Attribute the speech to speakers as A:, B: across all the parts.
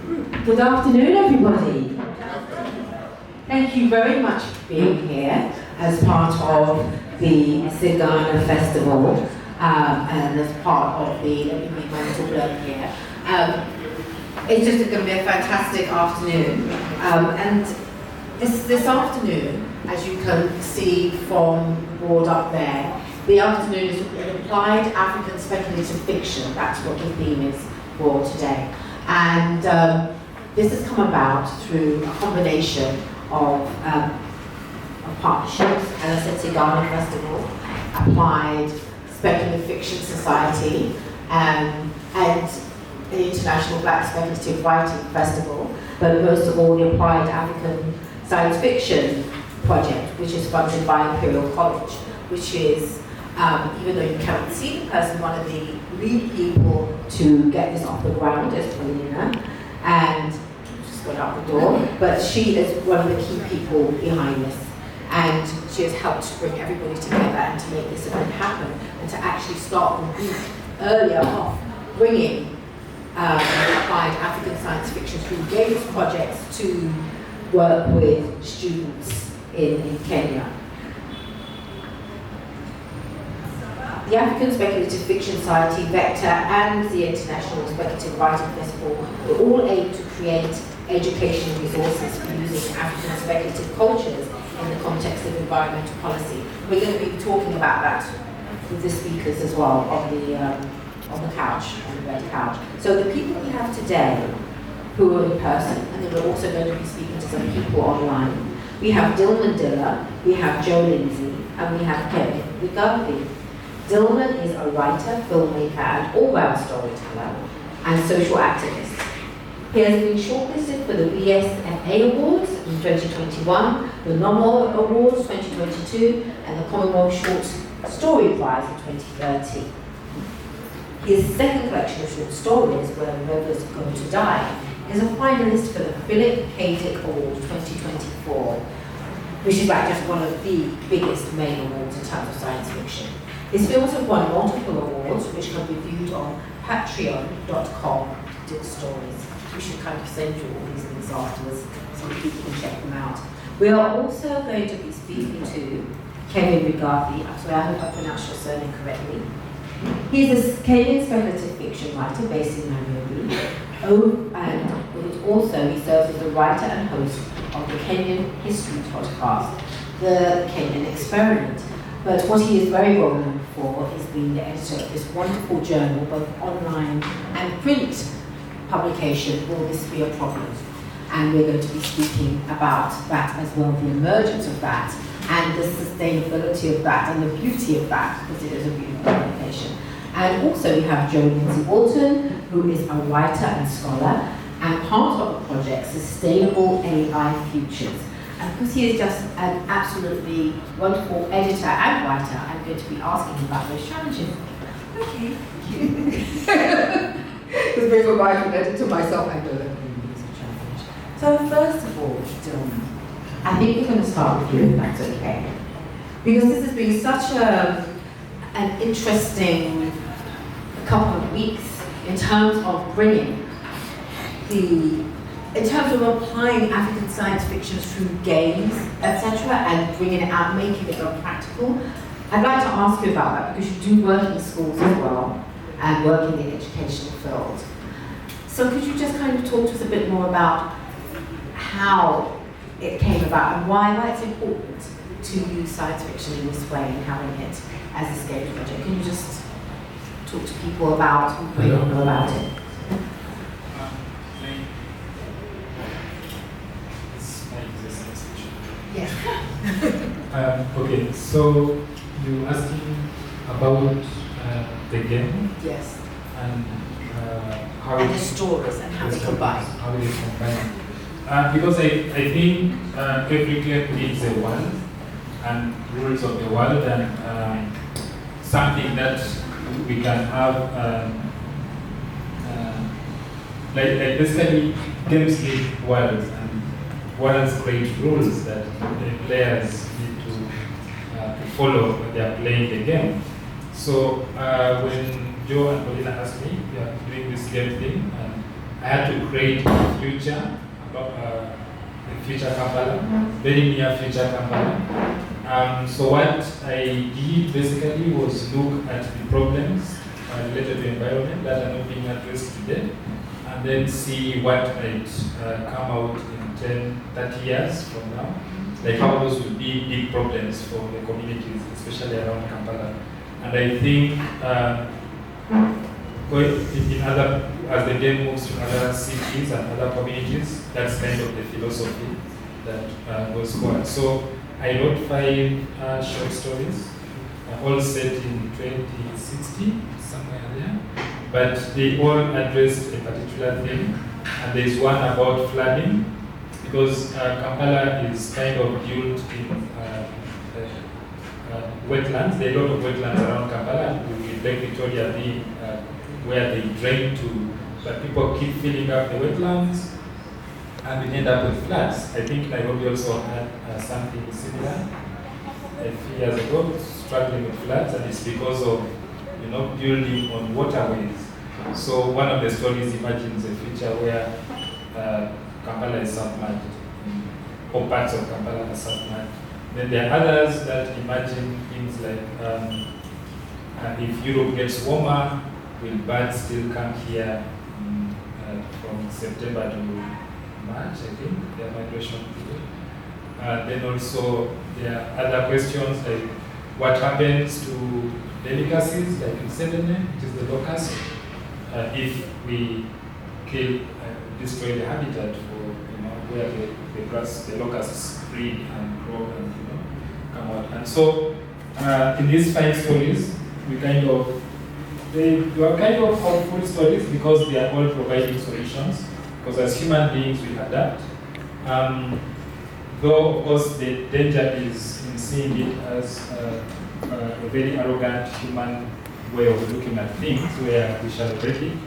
A: Good afternoon, everybody. Thank you very much for being here as part of the Sigana Festival and as part of the, let me make my little blurb here. It's just going to be a fantastic afternoon. And this afternoon, as you can see from the board up there, the afternoon is an applied African speculative fiction. That's what the theme is for today. And this has come about through a combination of partnerships, as I said, Sigana Festival, Applied Speculative Fiction Society, and the International Black Speculative Writing Festival, but most of all the Applied African Science Fiction Project, which is funded by Imperial College, which is, even though you cannot see the person, one of the lead people to get this off the ground is Paulina, and she's gone out the door, but she is one of the key people behind this. And she has helped to bring everybody together and to make this event happen, and to actually start the week earlier off, bringing applied African science fiction through games projects to work with students in Kenya. The African Speculative Fiction Society, Vector, and the International Speculative Writing Festival will all aim to create educational resources for using African speculative cultures in the context of environmental policy. We're going to be talking about that with the speakers as well on the couch, on the red couch. So the people we have today who are in person, and then we're also going to be speaking to some people online. We have Dilman Dila, we have Joe Lindsay, and we have Kevin Rigathy. Dilman is a writer, filmmaker, and all-round storyteller, and social activist. He has been shortlisted for the BSFA Awards in 2021, the Nomo Awards 2022, and the Commonwealth Short Story Prize in 2030. His second collection of short stories, Where Rebels Go to Die, is a finalist for the Philip K. Dick Award 2024, which is like just one of the biggest main awards in terms of science fiction. His films have won multiple awards, which can be viewed on patreon.com/Dickstories. We should kind of send you all these links afterwards so that people can check them out. We are also going to be speaking to Kevin Rigathy. Actually, I hope I pronounced your surname correctly. He's a Kenyan speculative fiction writer based in Nairobi. And also he serves as the writer and host of the Kenyan history podcast, The Kenyan Experiment. But what he is very well known for is being the editor of this wonderful journal, both online and print publication, Will This Be a Problem? And we're going to be speaking about that as well, the emergence of that, and the sustainability of that, and the beauty of that, because it is a beautiful publication. And also we have Joe Lindsay Walton, who is a writer and scholar, and part of the project Sustainable AI Futures. And because he is just an absolutely wonderful editor and writer, I'm going to be asking him about those challenges. Okay, thank you. Because before I can editor myself, I know that really is a challenge. So first of all, Dilman, I think we're going to start with you, if that's okay. Because this has been such an interesting couple of weeks in terms of bringing in terms of applying African science fiction through games, etc., and bringing it out, making it more practical. I'd like to ask you about that because you do work in schools as well and work in the educational field. So could you just kind of talk to us a bit more about how it came about and why it's important to use science fiction in this way and having it as a scale project? Can you just talk to people about who may not know about it? Yes.
B: Okay, so you asking about the game?
A: Yes.
B: And how
A: and the stories and how they combine.
B: How they combine. Because I think every game needs a world and rules of the world and something that we can have like basically games need worlds and worlds create rules that the players need to follow when they are playing the game. So when Joe and Paulina asked me, we are doing this game thing, and I had to create a future, a future Kampala, very near future Kampala. So what I did basically was look at the problems related to environment that are not being addressed today, and then see what might come out in 10, 30 years from now, like how those would be big problems for the communities, especially around Kampala. And I think as the day moves to other cities and other communities, that's kind of the philosophy that goes forward. So I wrote 5 short stories, all set in 2060, somewhere there, but they all addressed a particular theme. And there's one about flooding, because Kampala is kind of built in wetlands. There are a lot of wetlands around Kampala, with Lake Victoria being where they drain to, but people keep filling up the wetlands, and we end up with floods. I think Nairobi also had something similar a few years ago, struggling with floods, and it's because of building on waterways. So one of the stories imagines a future where Kampala is submerged, or parts of Kampala are submerged. Then there are others that imagine things like if Europe gets warmer, will birds still come here from September to March, I think, their migration period. Then also there are other questions like what happens to delicacies like in Sedene, which is the locust, if we kill, destroy the habitat for where the locusts breed and grow and come out. And so in these 5 stories, they were kind of hopeful stories because they are all providing solutions. Because as human beings, we adapt. Though, of course, the danger is in seeing it as a very arrogant human way of looking at things, where we shall already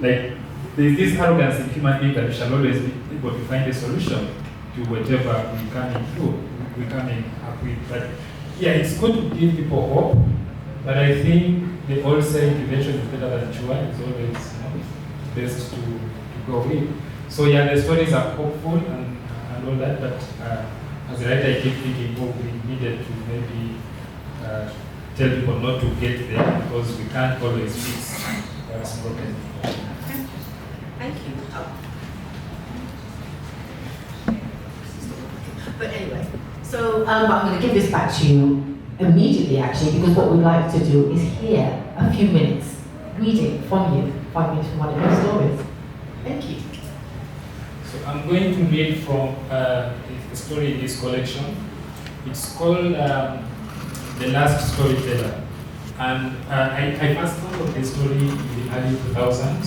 B: like there's this arrogance in human beings that we shall always be able to find a solution to whatever we coming up with. But yeah, it's good to give people hope. But I think they all say prevention is better than cure. It's always best to go with. So yeah, the stories are hopeful and all that, but as a writer I keep thinking, we needed to maybe tell people not to get there, because we can't always fix what's broken.
A: Thank you. But anyway, so I'm going to give this back to you immediately, actually, because what we'd like to do is hear a few minutes reading from you, 5 minutes from one of your stories. Thank you.
B: So I'm going to read from a story in this collection. It's called The Last Storyteller. And I first thought of the story in the early 2000s,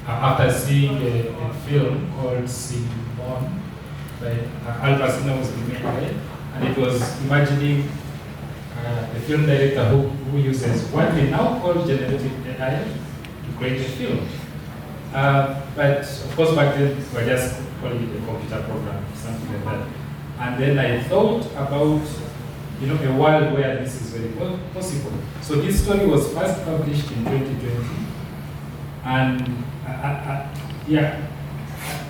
B: after seeing a film called Simone by Al Pacino was the main guy, and it was imagining a film director who uses what we now call generative AI to create a film. But of course back then we were just calling it a computer program, something like that. And then I thought about a world where this is very possible. So this story was first published in 2020, and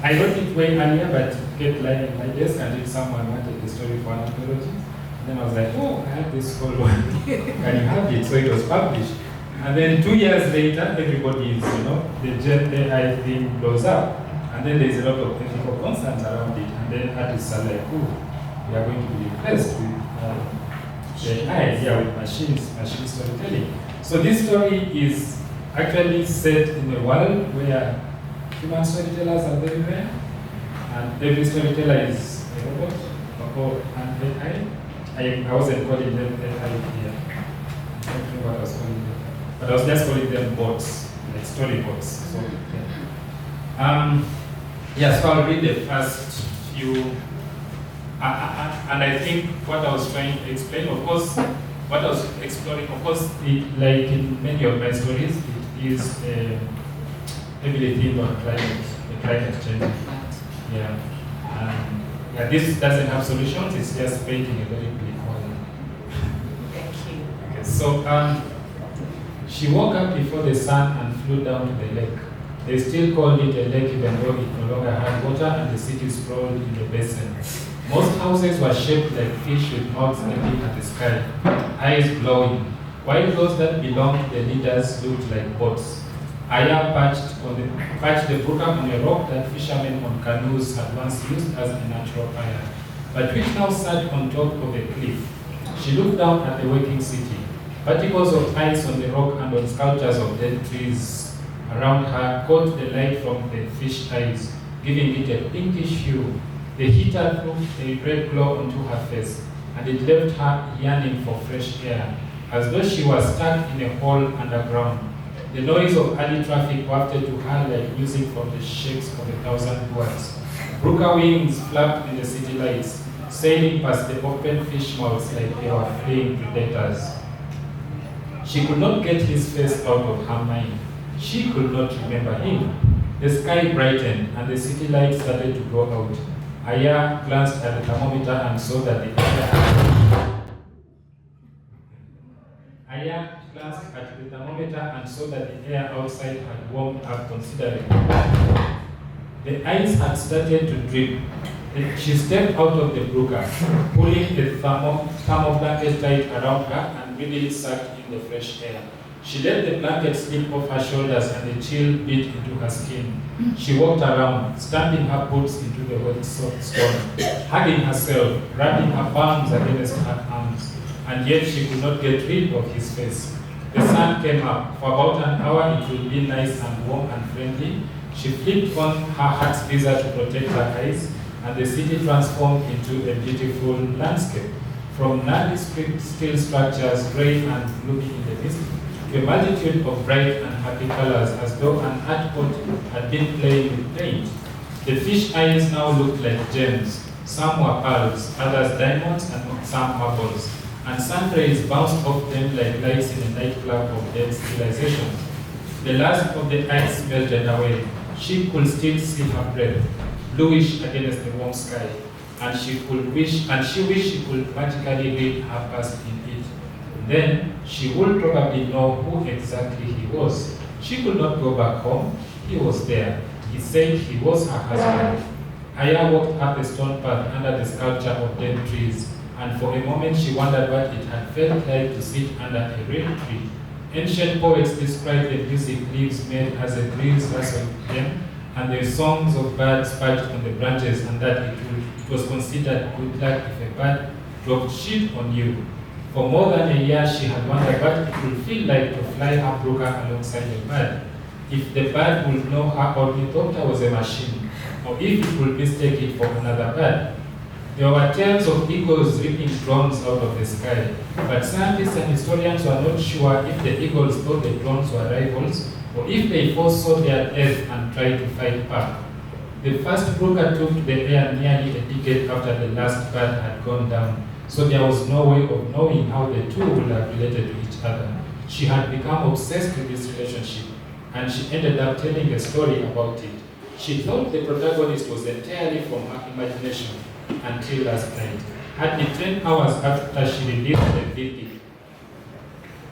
B: I wrote it way earlier, but it kept lying in my desk until someone wanted the story for an anthology. And then I was like, oh, I have this whole one. Can you have it? So it was published. And then 2 years later, everybody is, the Gen AI thing blows up. And then there's a lot of ethical concerns around it. And then artists are like, oh, we are going to be replaced with AI, with machine storytelling. So this story is actually set in a world where human storytellers are very rare, and every storyteller is a robot or an AI. I wasn't calling them AI here. I don't know what I was calling them. But I was just calling them bots, like story bots. So, so I'll read the first few. And I think what I was trying to explain, of course, what I was exploring, of course, like in many of my stories, it is heavily themed on climate change. This doesn't have solutions, it's just painting a very bleak world.
A: Thank you.
B: Okay, so she woke up before the sun and flew down to the lake. They still called it a lake even though it no longer had water and the city sprawled in the basin. Most houses were shaped like fish with mouths looking at the sky, eyes glowing, while those that belonged to the leaders looked like boats. Aya patched the buka on a rock that fishermen on canoes had once used as a natural fire, but which now sat on top of a cliff. She looked down at the waking city. Particles of ice on the rock and on sculptures of dead trees around her caught the light from the fish eyes, giving it a pinkish hue. The heater threw a red glow onto her face, and it left her yearning for fresh air, as though she was stuck in a hole underground. The noise of early traffic wafted to her like music from the shakes of 1,000 words. Bruca wings flapped in the city lights, sailing past the open fish mouths like they were fleeing predators. She could not get his face out of her mind. She could not remember him. The sky brightened and the city lights started to go out. Aya glanced at the thermometer and saw that the air outside had warmed up considerably. The ice had started to drip. She stepped out of the bruka, pulling the thermal blanket tight around her and really sucked in the fresh air. She let the blanket slip off her shoulders and the chill beat into her skin. She walked around, stamping her boots into the wet soft stone, hugging herself, rubbing her palms against her arms, and yet she could not get rid of his face. The sun came up. For about an hour it would be nice and warm and friendly. She flipped on her hat's visor to protect her eyes, and the city transformed into a beautiful landscape. From gnarly steel structures, grey and gloomy in the mist, to a multitude of bright and happy colors, as though an art pot had been playing with paint. The fish eyes now looked like gems. Some were pearls, others diamonds, and some marbles. And sun rays bounced off them like lights in a nightclub of dead civilizations. The last of the ice melted away. She could still see her breath, bluish against the warm sky, and she wished she could magically read her past in it. Then she would probably know who exactly he was. She could not go back home. He was there. He said he was her husband. Aya walked up a stone path under the sculpture of dead trees, and for a moment she wondered what it had felt like to sit under a real tree. Ancient poets described the music leaves made as a breeze rustled them, and the songs of birds perched on the branches, and that it was considered good luck if a bird dropped shit on you. For more than a year, she had wondered what it would feel like to fly her broker alongside a bird. If the bird would know her ornithopter was a machine, or if it would mistake it for another bird. There were tales of eagles ripping drones out of the sky, but scientists and historians were not sure if the eagles thought the drones were rivals, or if they foresaw their death and tried to fight back. The first broker took to the air nearly a decade after the last bird had gone down, so there was no way of knowing how the two would have related to each other. She had become obsessed with this relationship, and she ended up telling a story about it. She thought the protagonist was entirely from her imagination until last night, hardly 10 hours after she released the VP.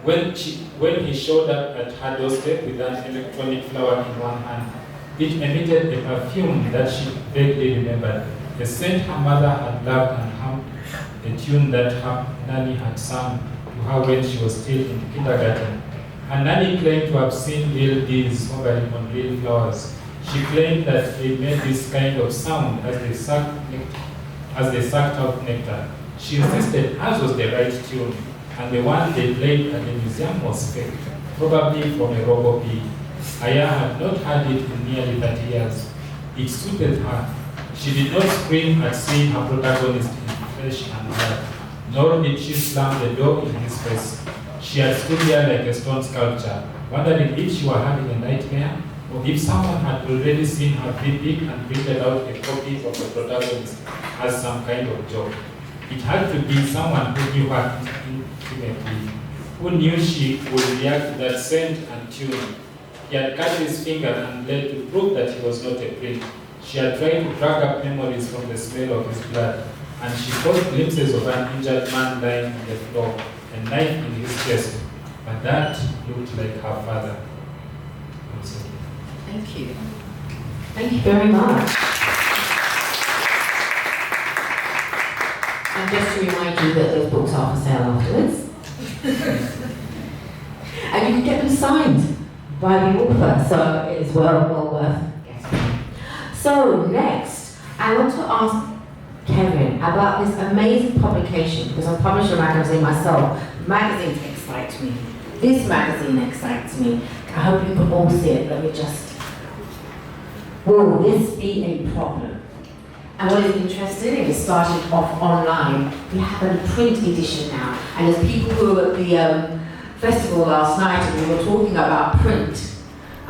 B: When he showed up at her doorstep with an electronic flower in one hand, it emitted a perfume that she vaguely remembered, a scent her mother had loved and hummed, a tune that her nanny had sung to her when she was still in kindergarten. Her nanny claimed to have seen real bees hovering on real flowers. She claimed that they made this kind of sound as they sucked out nectar. She insisted hers was the right tune, and the one they played at the museum was fake, probably from a robo bee. Aya had not heard it in nearly 30 years. It suited her. She did not scream at seeing her protagonist in flesh and blood, nor did she slam the door in his face. She had stood there like a stone sculpture, wondering if she were having a nightmare, or if someone had already seen her VP and printed out a copy of the protagonist as some kind of joke. It had to be someone who knew her intimately, who knew she would react to that scent and tune. He had cut his finger and bled to prove that he was not a prick. She had tried to drag up memories from the smell of his blood, and she caught glimpses of an injured man lying on the floor, a knife in his chest, but that looked like her father.
A: Thank Thank you. Thank you very much. And just to remind you that those books are for sale afterwards. And you can get them signed by the author, so it is well worth getting. So next, I want to ask Kevin about this amazing publication, because I publish a magazine myself. Magazines excite me. This magazine excites me. I hope you can all see it. Let me just... Will this be a problem? And what is interesting, it started off online. We have a print edition now. And as people who were at the festival last night and we were talking about print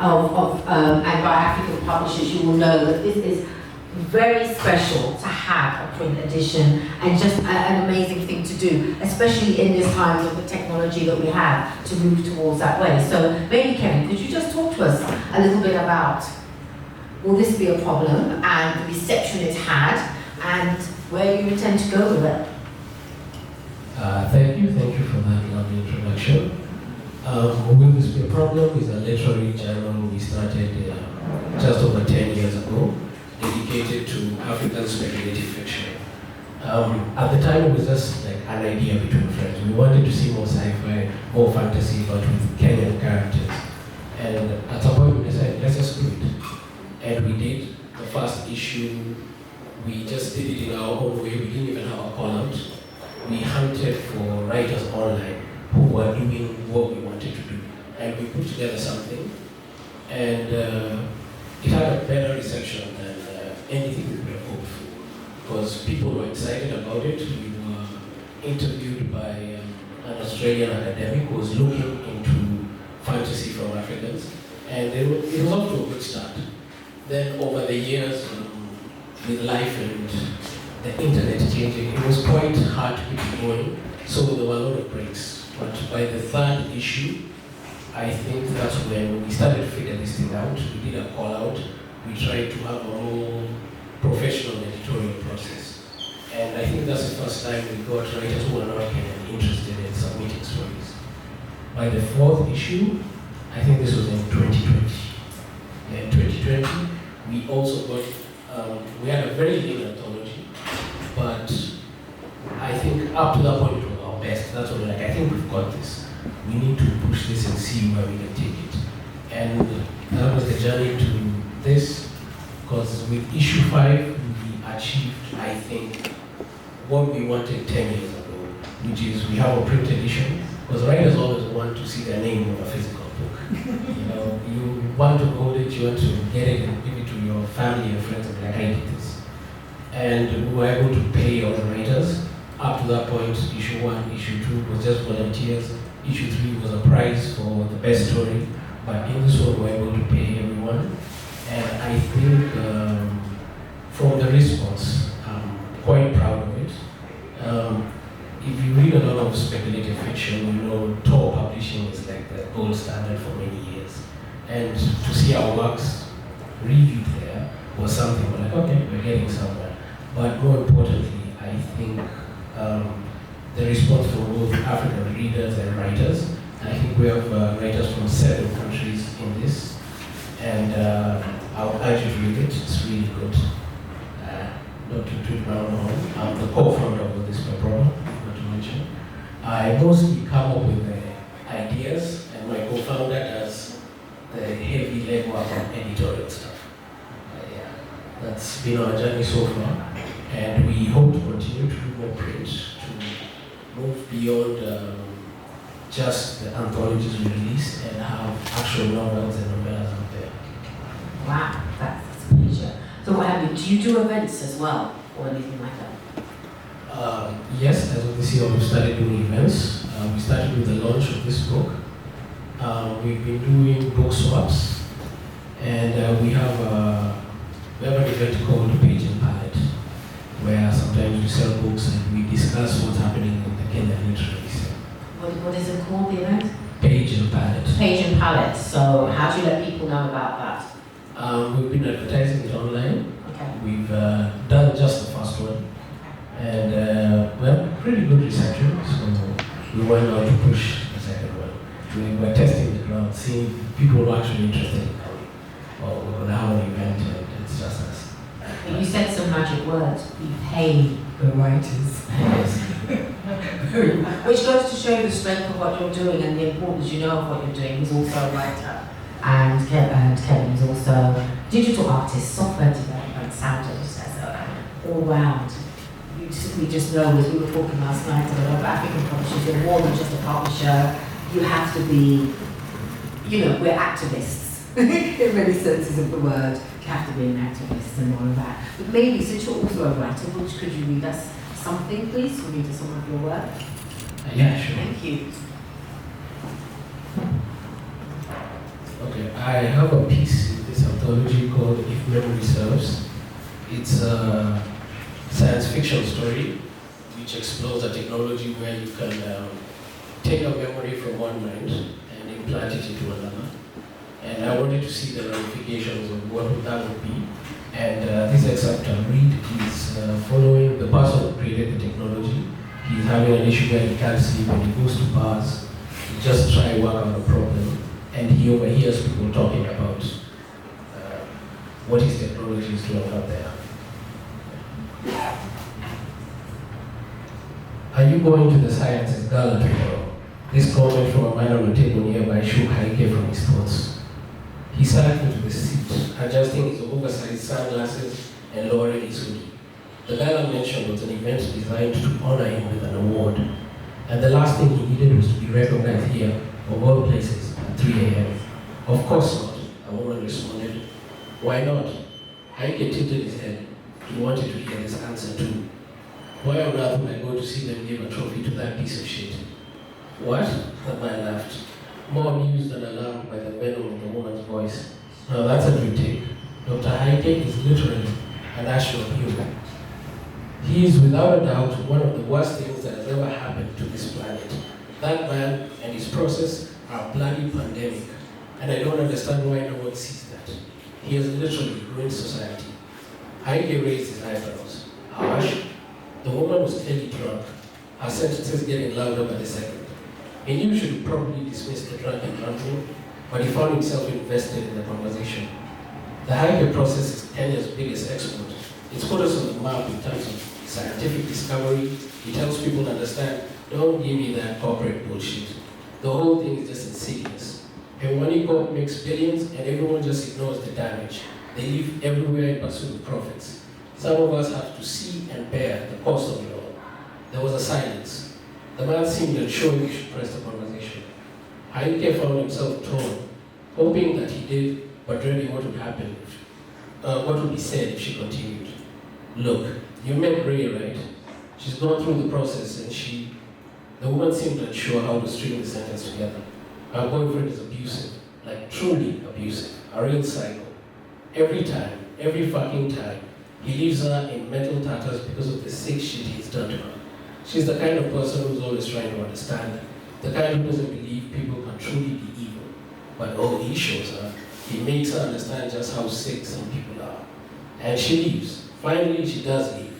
A: and by African publishers, you will know that this is very special to have a print edition and just an amazing thing to do, especially in this time with the technology that we have to move towards that way. So maybe Kevin, could you just talk to us a little bit about, will this be a problem and the reception it had and where you intend to go with it?
C: Thank you for that lovely introduction. Will this be a problem is a literary journal we started just over 10 years ago, dedicated to African speculative fiction. At the time, it was just like an idea between friends. We wanted to see more sci-fi, more fantasy, but with Kenyan characters. And at some point, we decided, let's just do it. And we did the first issue. We just did it in our own way. We didn't even have a call-out. We hunted for writers online who were doing what we wanted to do. And we put together something. And it had a better reception than anything we could have hoped for, because people were excited about it. We were interviewed by an Australian academic who was looking into fantasy from Africans, and it was off to a good start. Then over the years, with life and the internet changing, it was quite hard to keep going, so there were a lot of breaks. But by the third issue, I think that's when we started to figure this thing out. We did a call out. We tried to have a more professional editorial process. And I think that's the first time we got writers who were not interested in submitting stories. By the fourth issue, I think this was in 2020. In 2020, we also got, we had a very lean anthology, but I think up to that point it was our best. That's what we're like, I think we've got this. We need to push this and see where we can take it. And that was the journey to this, because with issue 5, we achieved, I think, what we wanted 10 years ago, which is we have a print edition, because writers always want to see their name on a physical book. You want to hold it, you want to get it and give it to your family and friends and be like, I did this. And we were able to pay all the writers. Up to that point, issue 1, issue 2 was just volunteers. Issue 3 was a prize for the best story. But in this one, we were able to pay everyone. And I think from the response, I'm quite proud of it. If you read a lot of speculative fiction, you know Tor publishing is like the gold standard for many years. And to see our works reviewed there was something we're like, okay, we're getting somewhere. But more importantly, I think the response from both African readers and writers, I think we have writers from 7 countries in this. And I'll urge you to read it, it's really good. Not to toot my own horn, I'm the co-founder of this program, not to mention. I mostly come up with the ideas, and my co-founder does the heavy legwork and editorial stuff. Yeah, that's been our journey so far, and we hope to continue to do more print, to move beyond just the anthologies we release and have actual novels and novellas out there.
A: Wow, that's a pleasure. So what have you, do you do events as well, or anything like that?
C: Yes, as of this year we've started doing events. We started with the launch of this book. We've been doing book swaps, and we have an event called Page and Palette, where sometimes we sell books and we discuss what's happening in the Kenyan literary scene.
A: What is it called, the event?
C: Page and Palette.
A: Page and Palette. So how do you let people know about that?
C: We've been advertising it online.
A: Okay.
C: We've done just the first one. And well, pretty good reception. So we went out to push the second one. We were testing the ground, seeing people who are actually interested in coming. or we'll have an event and it's just us.
A: You said some magic words. We pay the writers.
C: Yes.
A: Which goes to show the strength of what you're doing and the importance you know of what you're doing. He's also a writer. And Kevin is also a digital artist, software developer, sound editor, all round. We just know, as we were talking last night about African publishers, you're more than just a publisher. You have to be, we're activists in many senses of the word. You have to be an activist and all of that. But maybe, since you're also a writer, could you read us something, please? Read us some of your work.
C: Yeah, sure.
A: Thank you.
C: Okay, I have a piece in this anthology called If Memory Serves. It's a science fiction story which explores a technology where you can take a memory from one mind and implant it into another. And I wanted to see the ramifications of what that would be. And this excerpt I'll read is following the person who created the technology. He's having an issue where he can't sleep and he goes to bars to just try and work out a problem. And he overhears people talking about what his technology is doing out there. Are you going to the sciences gala tomorrow? This comment from a man on the table nearby shook Haike from his thoughts. He sat into the seat, adjusting his oversized sunglasses and lowering his hoodie. The gala mentioned was an event designed to honor him with an award. And the last thing he needed was to be recognized here, of all places, at 3 a.m. Of course not, a woman responded. Why not? Haike tilted his head. He wanted to hear this answer too. Why on earth would I go to see them give a trophy to that piece of shit? What? The man laughed, more amused than alarmed by the venom of the woman's voice. Now that's a new take. Dr. Haike is literally a national hero. He is without a doubt one of the worst things that has ever happened to this planet. That man and his process are a bloody pandemic, and I don't understand why no one sees that. He has literally ruined society. Haike raised his eyebrows. Harsh? The woman was clearly drunk, her sentences getting louder by the second. He knew she would probably dismiss the drunk and drunken, but he found himself invested in the conversation. The Haike process is Kenya's biggest export. It's put us on the map in terms of scientific discovery. It helps people understand, don't give me that corporate bullshit. The whole thing is just insidious. And when Corp makes billions and everyone just ignores the damage, they live everywhere in pursuit of profits. Some of us have to see and bear the cost of it all. There was a silence. The man seemed unsure if he should press the conversation. Haike found himself torn, hoping that he did, but dreading what would happen, what would be said if she continued. Look, you met Ray, right? She's gone through the process and the woman seemed unsure how to string the sentence together. Her boyfriend is abusive, like truly abusive, a real psycho. Every time, every fucking time, he leaves her in mental tatters because of the sick shit he's done to her. She's the kind of person who's always trying to understand, the kind who doesn't believe people can truly be evil. But all he shows her, he makes her understand just how sick some people are. And she leaves. Finally, she does leave.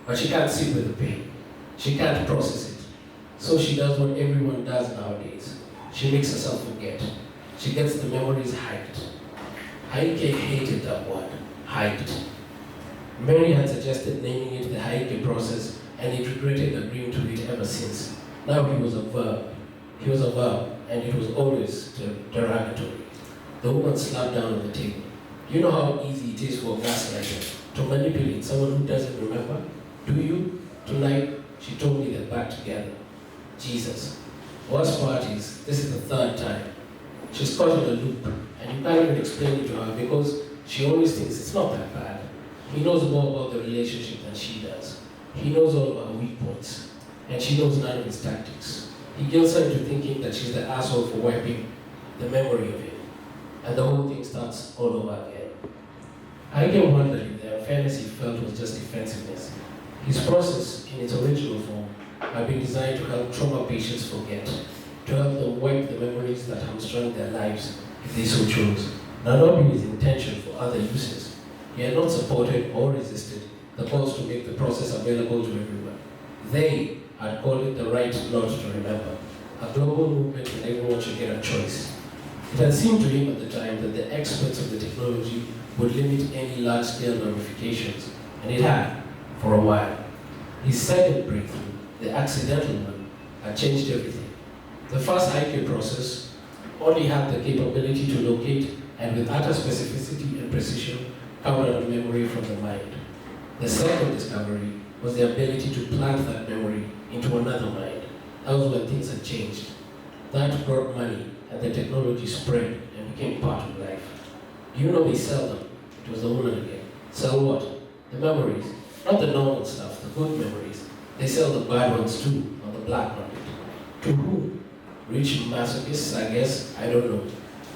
C: But she can't sit with the pain. She can't process it. So she does what everyone does nowadays. She makes herself forget. She gets the memories hyped. Haike hated that word, hyped. Mary had suggested naming it the Haike process, and he regretted agreeing to it ever since. Now he was a verb. He was a verb, and it was always derogatory. The woman slapped down on the table. You know how easy it is for a gaslighter to manipulate someone who doesn't remember? Do you? Tonight, she told me they're back together. Jesus. Worst part is, this is the 3rd time. She's caught in a loop, and you can't even explain it to her because she always thinks it's not that bad. He knows more about the relationship than she does. He knows all of her weak points, and she knows none of his tactics. He guilts her into thinking that she's the asshole for wiping the memory of him, and the whole thing starts all over again. I can wonder if the unfairness he felt was just defensiveness. His process, in its original form, had been designed to help trauma patients forget, to help them wipe the memories that hamstrung their lives if they so chose. Not been his intention for other uses. He had not supported or resisted the calls to make the process available to everyone. They had called it the right not to remember, a global movement when everyone should get a choice. It had seemed to him at the time that the experts of the technology would limit any large-scale ramifications, and it had, for a while. His second breakthrough, the accidental one, had changed everything. The first IQ process only had the capability to locate and with utter specificity and precision cover out memory from the mind. The second discovery was the ability to plant that memory into another mind. That was when things had changed. That brought money, and the technology spread and became part of life. Do you know they sell them? It was the woman again. Sell what? The memories. Not the normal stuff, the good memories. They sell the bad ones too, on the black market. To whom? Rich masochists, I guess, I don't know.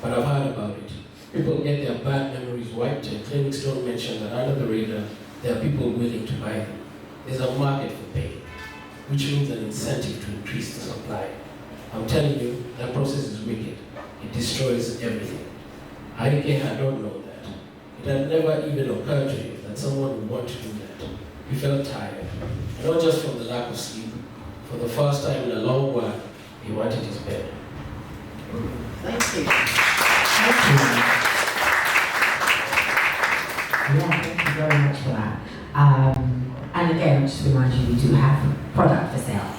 C: But I've heard about it. People get their bad memories wiped, and clinics don't mention that under the radar, there are people willing to buy them. There's a market for pain, which means an incentive to increase the supply. I'm telling you, that process is wicked. It destroys everything. I don't know that. It had never even occurred to him that someone would want to do that. He felt tired, and not just from the lack of sleep. For the first time in a long while, he wanted his bed.
A: Thank you.
D: Yeah, thank you very much for that. And again, just to remind you, we do have product for sale.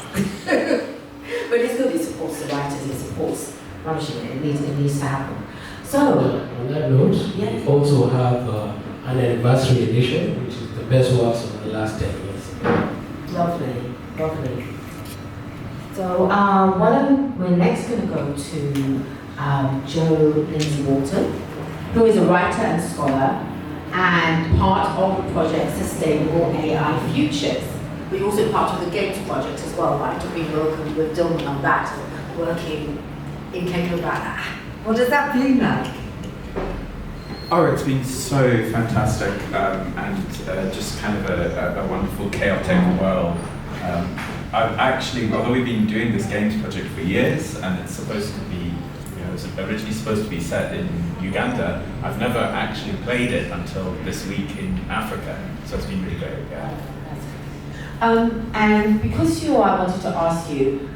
A: But it's good, it supports the writers, it supports publishing, it needs to happen. So,
C: on that note,
A: yeah.
C: we also have an anniversary edition, which is the best works of the last 10 years.
A: Lovely, lovely.
D: So we're next going to go to Jo Lindsay Walton, who is a writer and scholar and part of the project Sustainable AI Futures.
A: We're also part of the Games project as well, right? We working with Dilman on that, working in Kenya about that. What does that feel like?
E: Oh, it's been so fantastic and just kind of a wonderful, chaotic world. I've actually, although we've been doing this games project for years, and it's supposed to be, it's originally supposed to be set in Uganda, I've never actually played it until this week in Africa. So it's been really great, yeah.
A: And because I wanted to ask you,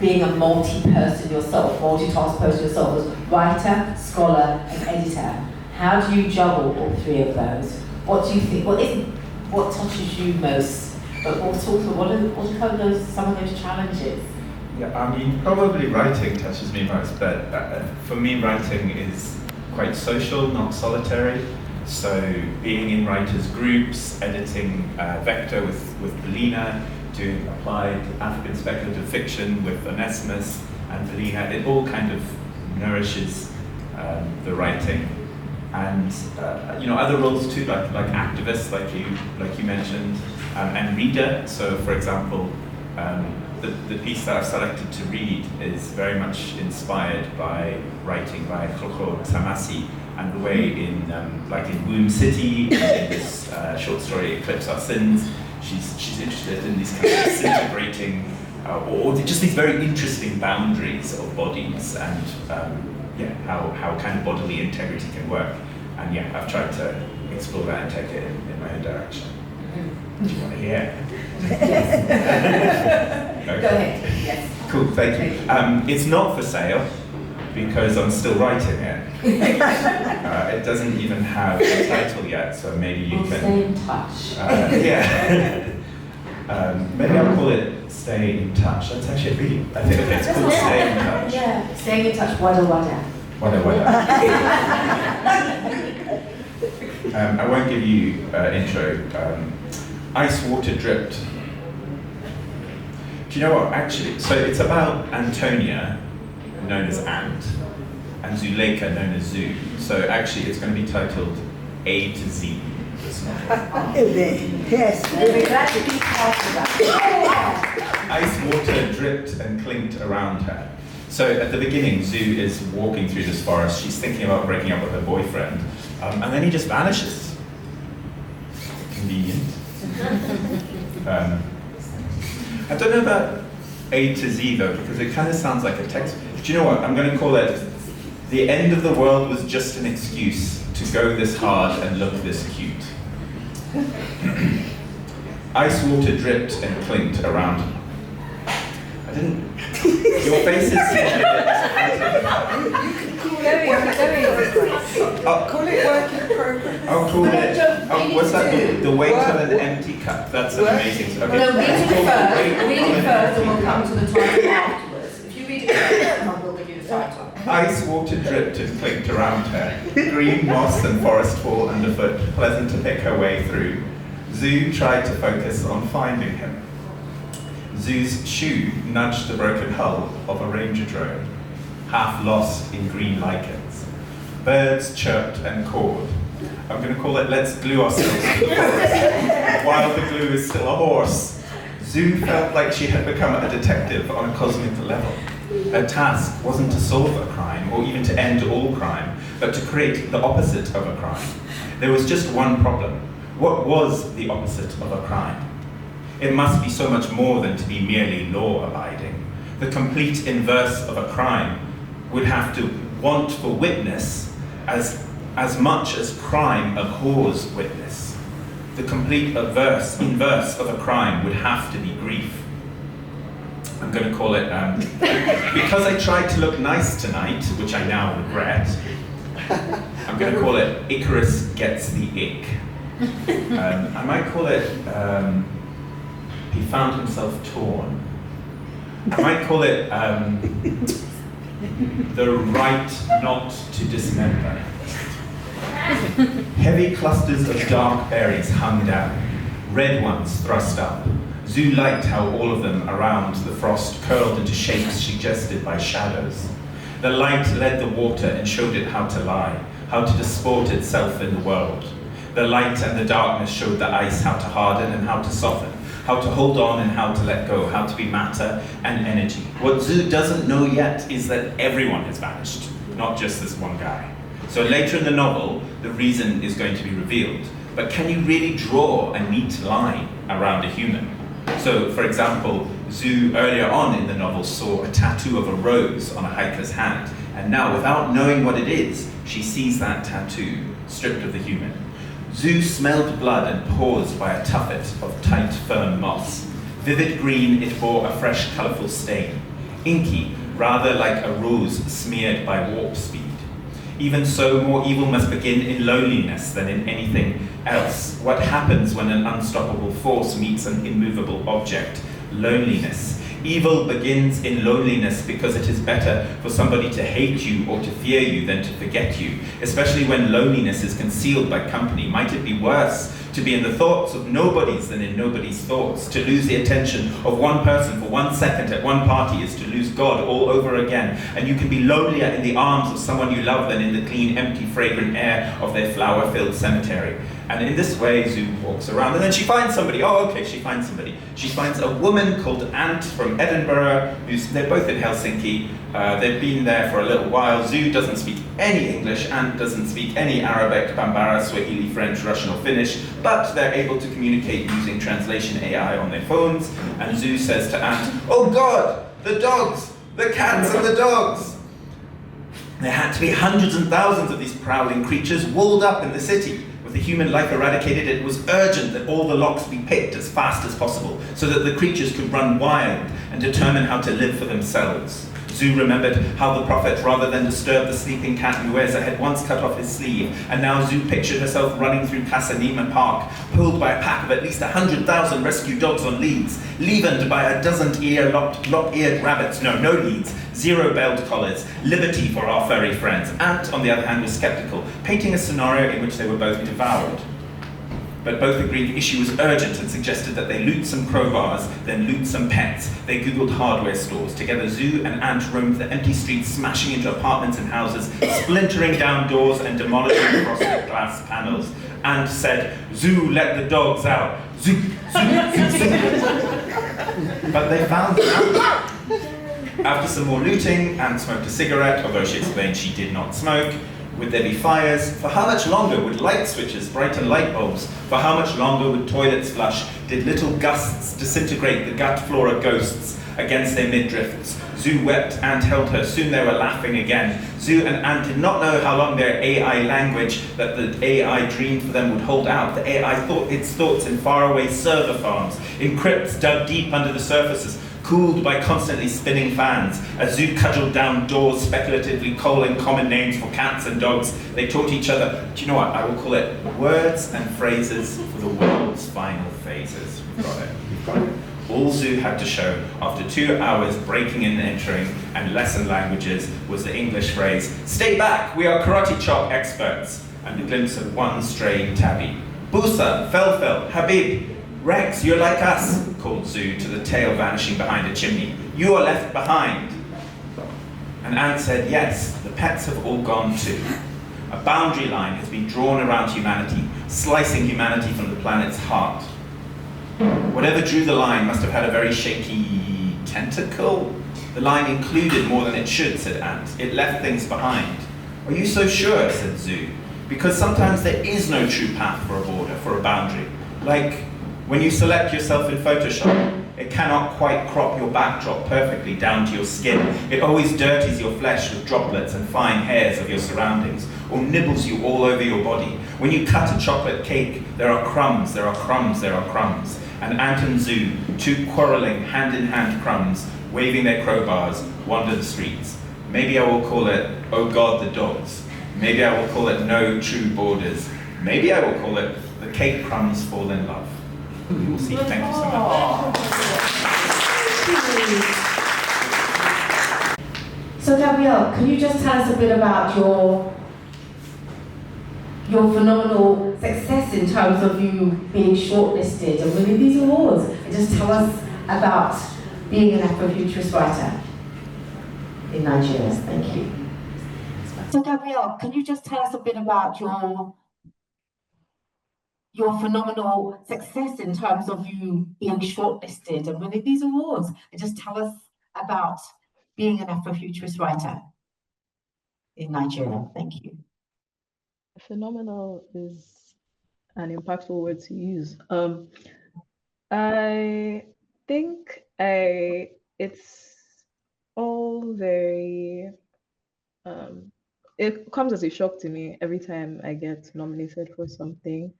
A: being a multi-person yourself, multitask person yourself, as writer, scholar, and editor, how do you juggle all three of those? What do you think? What touches you most? But also, what are some of those challenges?
E: Yeah, I mean, probably writing touches me most, but for me, writing is quite social, not solitary. So being in writers' groups, editing Vector with Belina, doing applied African speculative fiction with Onesimus and Belina, it all kind of nourishes the writing. And other roles too, like activists, like you mentioned, and reader. So, for example, the piece that I've selected to read is very much inspired by writing by Khokho Tamasi, and the way in Womb City, in this short story Eclipse Our Sins, she's interested in these kind of disintegrating, or just these very interesting boundaries of bodies and how kind of bodily integrity can work. And yeah, I've tried to explore that and take it in my own direction. Do you want to hear?
A: Yes.
E: Okay.
A: Go ahead. Yes.
E: Cool, thank you. It's not for sale because I'm still writing it. It doesn't even have a title yet, so maybe you can
D: stay in touch.
E: Yeah. Maybe I'll call it Stay in Touch. That's actually really, I think it's called Stay in Touch.
A: Yeah, staying in touch, wada.
E: I won't give you intro. Ice water dripped. Do you know what, actually, so it's about Antonia, known as Ant, and Zuleika, known as Zoo. So actually it's going to be titled A to Z.
F: Yes.
A: We're glad to be part of that.
E: Ice water dripped and clinked around her. So at the beginning, Zoo is walking through this forest. She's thinking about breaking up with her boyfriend, and then he just vanishes. Convenient. I don't know about A to Z though, because it kind of sounds like a text. Do you know what? I'm going to call it The End of the World Was Just an Excuse to Go This Hard and Look This Cute. Ice water dripped and clinked around. I didn't. Your face is.
F: Call it work in progress.
E: I'll call it. What's that? The weight of an empty cup. That's an amazing. Okay.
A: No, read it first, and we'll come to the title afterwards. If you read it first, I will give you the title.
E: Ice water dripped and clinked around her. Green moss and forest fall underfoot, pleasant to pick her way through. Zoo tried to focus on finding him. Zoo's shoe nudged the broken hull of a ranger drone, half lost in green lichens. Birds chirped and cawed. I'm going to call it Let's Glue Ourselves to the Forest, while the glue is still a horse. Zoo felt like she had become a detective on a cosmic level. Her task wasn't to solve a crime, or even to end all crime, but to create the opposite of a crime. There was just one problem. What was the opposite of a crime? It must be so much more than to be merely law-abiding. The complete inverse of a crime would have to want for witness as much as crime abhors witness. The complete inverse of a crime would have to be grief. I'm going to call it, because I tried to look nice tonight, which I now regret, I'm going to call it Icarus Gets the Ick. I might call it He Found Himself Torn. I might call it The Right Not to Dismember. Heavy clusters of dark berries hung down, red ones thrust up. Zoo liked how all of them around the frost curled into shapes suggested by shadows. The light led the water and showed it how to lie, how to disport itself in the world. The light and the darkness showed the ice how to harden and how to soften, how to hold on and how to let go, how to be matter and energy. What Zoo doesn't know yet is that everyone has vanished, not just this one guy. So later in the novel, the reason is going to be revealed. But can you really draw a neat line around a human? So, for example, Zoo earlier on in the novel saw a tattoo of a rose on a hiker's hand, and now, without knowing what it is, she sees that tattoo stripped of the human. Zoo smelled blood and paused by a tuffet of tight, firm moss. Vivid green, it bore a fresh, colourful stain. Inky, rather like a rose smeared by warp speed. Even so, more evil must begin in loneliness than in anything else. What happens when an unstoppable force meets an immovable object? Loneliness. Evil begins in loneliness because it is better for somebody to hate you or to fear you than to forget you, especially when loneliness is concealed by company. Might it be worse to be in the thoughts of nobodies than in nobody's thoughts? To lose the attention of one person for 1 second at one party is to lose God all over again. And you can be lonelier in the arms of someone you love than in the clean, empty, fragrant air of their flower-filled cemetery. And in this way, Zoo walks around, and then she finds somebody. She finds somebody. She finds a woman called Ant from Edinburgh, they're both in Helsinki. They've been there for a little while. Zoo doesn't speak any English, Ant doesn't speak any Arabic, Bambara, Swahili, French, Russian, or Finnish, but they're able to communicate using translation AI on their phones. And Zoo says to Ant, "Oh God, the dogs, the cats and the dogs." There had to be hundreds and thousands of these prowling creatures walled up in the city. With the human life eradicated, it was urgent that all the locks be picked as fast as possible, so that the creatures could run wild and determine how to live for themselves. Zoo remembered how the prophet, rather than disturb the sleeping cat Mueza, had once cut off his sleeve, and now Zoo pictured herself running through Casanima Park, pulled by a pack of at least 100,000 rescue dogs on leads, leavened by a dozen lop-eared rabbits, no leads, zero-belled collars, liberty for our furry friends. Ant, on the other hand, was skeptical, painting a scenario in which they were both devoured. But both agreed the issue was urgent and suggested that they loot some crowbars, then loot some pets. They googled hardware stores. Together, Zoo and Ant roamed the empty streets, smashing into apartments and houses, splintering down doors and demolishing frosted glass panels. Ant said, "Zoo, let the dogs out. Zoo, zoo, zoo, zoo." But they found Ant. After some more looting, Ant smoked a cigarette, although she explained she did not smoke. Would there be fires? For how much longer would light switches brighten light bulbs? For how much longer would toilets flush? Did little gusts disintegrate the gut flora ghosts against their midrifts? Zoo wept, Ant held her. Soon they were laughing again. Zoo and Ant did not know how long their AI language that the AI dreamed for them would hold out. The AI thought its thoughts in faraway server farms, in crypts dug deep under the surfaces, cooled by constantly spinning fans. As Zoo cudgeled down doors, speculatively calling common names for cats and dogs, they taught each other, do you know what, I will call it words and phrases for the world's final phases. We've got it, we've got it. All Zoo had to show after 2 hours breaking and entering and lesson languages was the English phrase, "Stay back, we are karate chop experts," and a glimpse of one straying tabby. "Busa, Felfel, Habib, Rex, you're like us," called Zoo to the tail vanishing behind a chimney. "You are left behind." And Ant said, yes, the pets have all gone too. A boundary line has been drawn around humanity, slicing humanity from the planet's heart. Whatever drew the line must have had a very shaky tentacle. The line included more than it should, said Ant. It left things behind. Are you so sure, said Zoo? Because sometimes there is no true path for a border, for a boundary. Like when you select yourself in Photoshop, it cannot quite crop your backdrop perfectly down to your skin. It always dirties your flesh with droplets and fine hairs of your surroundings, or nibbles you all over your body. When you cut a chocolate cake, there are crumbs, there are crumbs, there are crumbs. And Ant and Zoo, two quarreling hand-in-hand crumbs, waving their crowbars, wander the streets. Maybe I will call it, oh God, the dogs. Maybe I will call it no true borders. Maybe I will call it the cake crumbs fall in love. We will see. Thank you so much.
D: So Gabrielle, can you just tell us a bit about your phenomenal success in terms of you being shortlisted and winning these awards? And just tell us about being an Afrofuturist writer in Nigeria. Thank you. So Gabrielle, can you just tell us a bit about your phenomenal success in terms of you being shortlisted and winning these awards? And just tell us about being an Afrofuturist writer in Nigeria. Thank you.
G: Phenomenal is an impactful word to use. I think it's all very, it comes as a shock to me every time I get nominated for something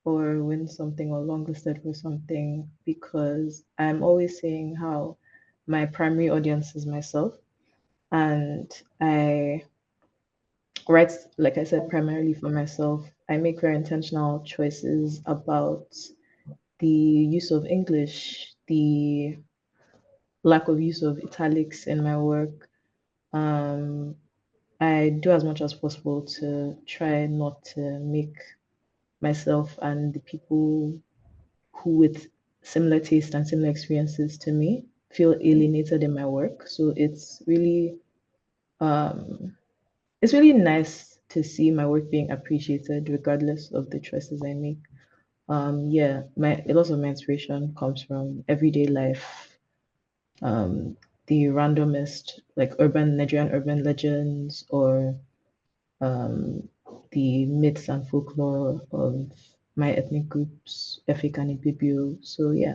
G: or win something or longlisted for something, because I'm always saying how my primary audience is myself, and I write, like I said, primarily for myself. I make very intentional choices about the use of English, the lack of use of italics in my work. I do as much as possible to try not to make myself and the people who with similar taste and similar experiences to me feel alienated in my work. So it's really nice to see my work being appreciated regardless of the choices I make. Yeah, a lot of my inspiration comes from everyday life, the randomest, like Nigerian urban legends, or the myths and folklore of my ethnic groups, Efik and Ibibio. So yeah,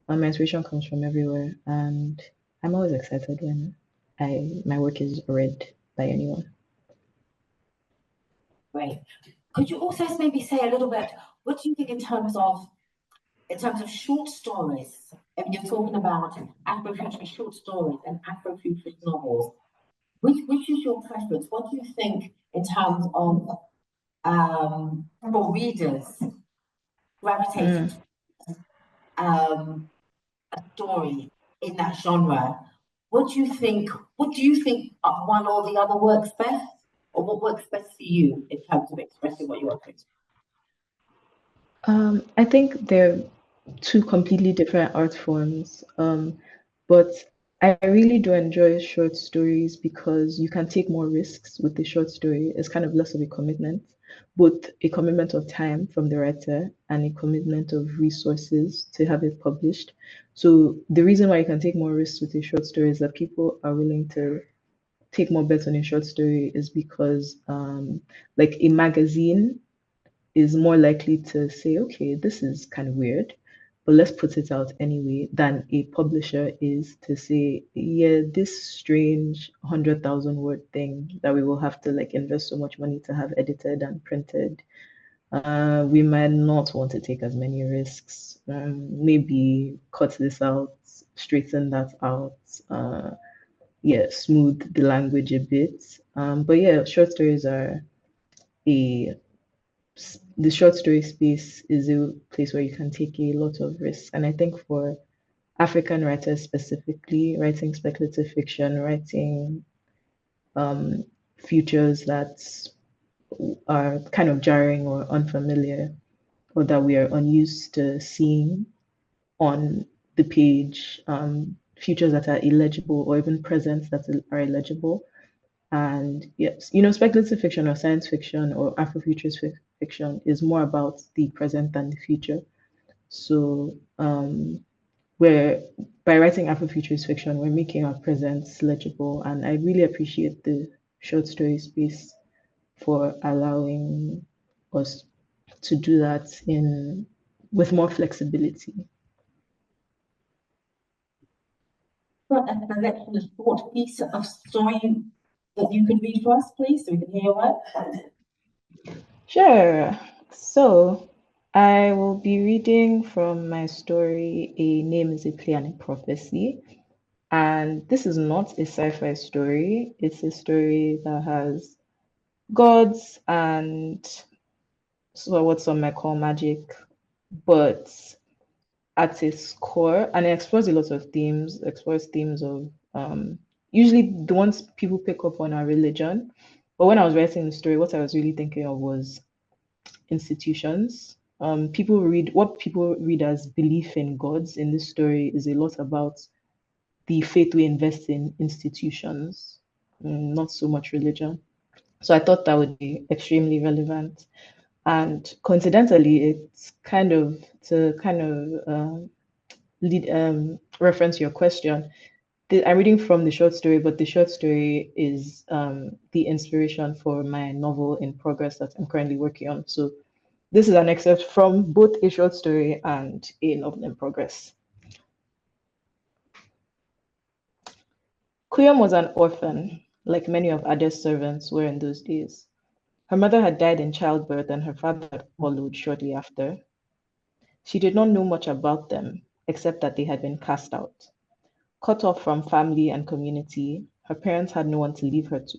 G: my inspiration comes from everywhere, and I'm always excited when my work is read by anyone.
D: Great. Could you also maybe say a little bit, what do you think in terms of short stories? I mean, you're talking about Afrofuturist short stories and Afrofuturist novels. Which is your preference? What do you think in terms of for readers gravitating to a story in that genre? What do you think one or the other works best? Or what works best for you in terms of expressing what you want to?
G: I think they're two completely different art forms, but I really do enjoy short stories because you can take more risks with the short story. It's kind of less of a commitment, both a commitment of time from the writer and a commitment of resources to have it published. So the reason why you can take more risks with a short story is that people are willing to take more bets on a short story is because like a magazine is more likely to say, okay, this is kind of weird, but let's put it out anyway, than a publisher is to say, yeah, this strange 100,000 word thing that we will have to like invest so much money to have edited and printed We might not want to take as many risks. Maybe cut this out, straighten that out. Yeah, smooth the language a bit. But yeah, short stories are a the short story space is a place where you can take a lot of risks. And I think for African writers specifically, writing speculative fiction, writing futures that are kind of jarring or unfamiliar, or that we are unused to seeing on the page, futures that are illegible or even presents that are illegible. And yes, speculative fiction or science fiction or Afrofuturist fiction is more about the present than the future. So where by writing Afrofuturist fiction, we're making our presents legible. And I really appreciate the short story space for allowing us to do that with more flexibility.
D: Well, and a short piece of story that you can read for us, please, so we can hear your work.
G: Sure. So I will be reading from my story, A Name is a Play and a Prophecy. And this is not a sci-fi story. It's a story that has gods and what some might call magic, but at its core, and it explores a lot of themes, explores themes of usually the ones people pick up on are religion. But when I was writing the story, what I was really thinking of was institutions. People read as belief in gods in this story is a lot about the faith we invest in institutions, not so much religion. So I thought that would be extremely relevant. And coincidentally, it's kind of reference your question. I'm reading from the short story, but the short story is the inspiration for my novel in progress that I'm currently working on. So this is an excerpt from both a short story and a novel in progress. Kuyom was an orphan, like many of Ade's servants were in those days. Her mother had died in childbirth and her father had followed shortly after. She did not know much about them, except that they had been cast out. Cut off from family and community, her parents had no one to leave her to.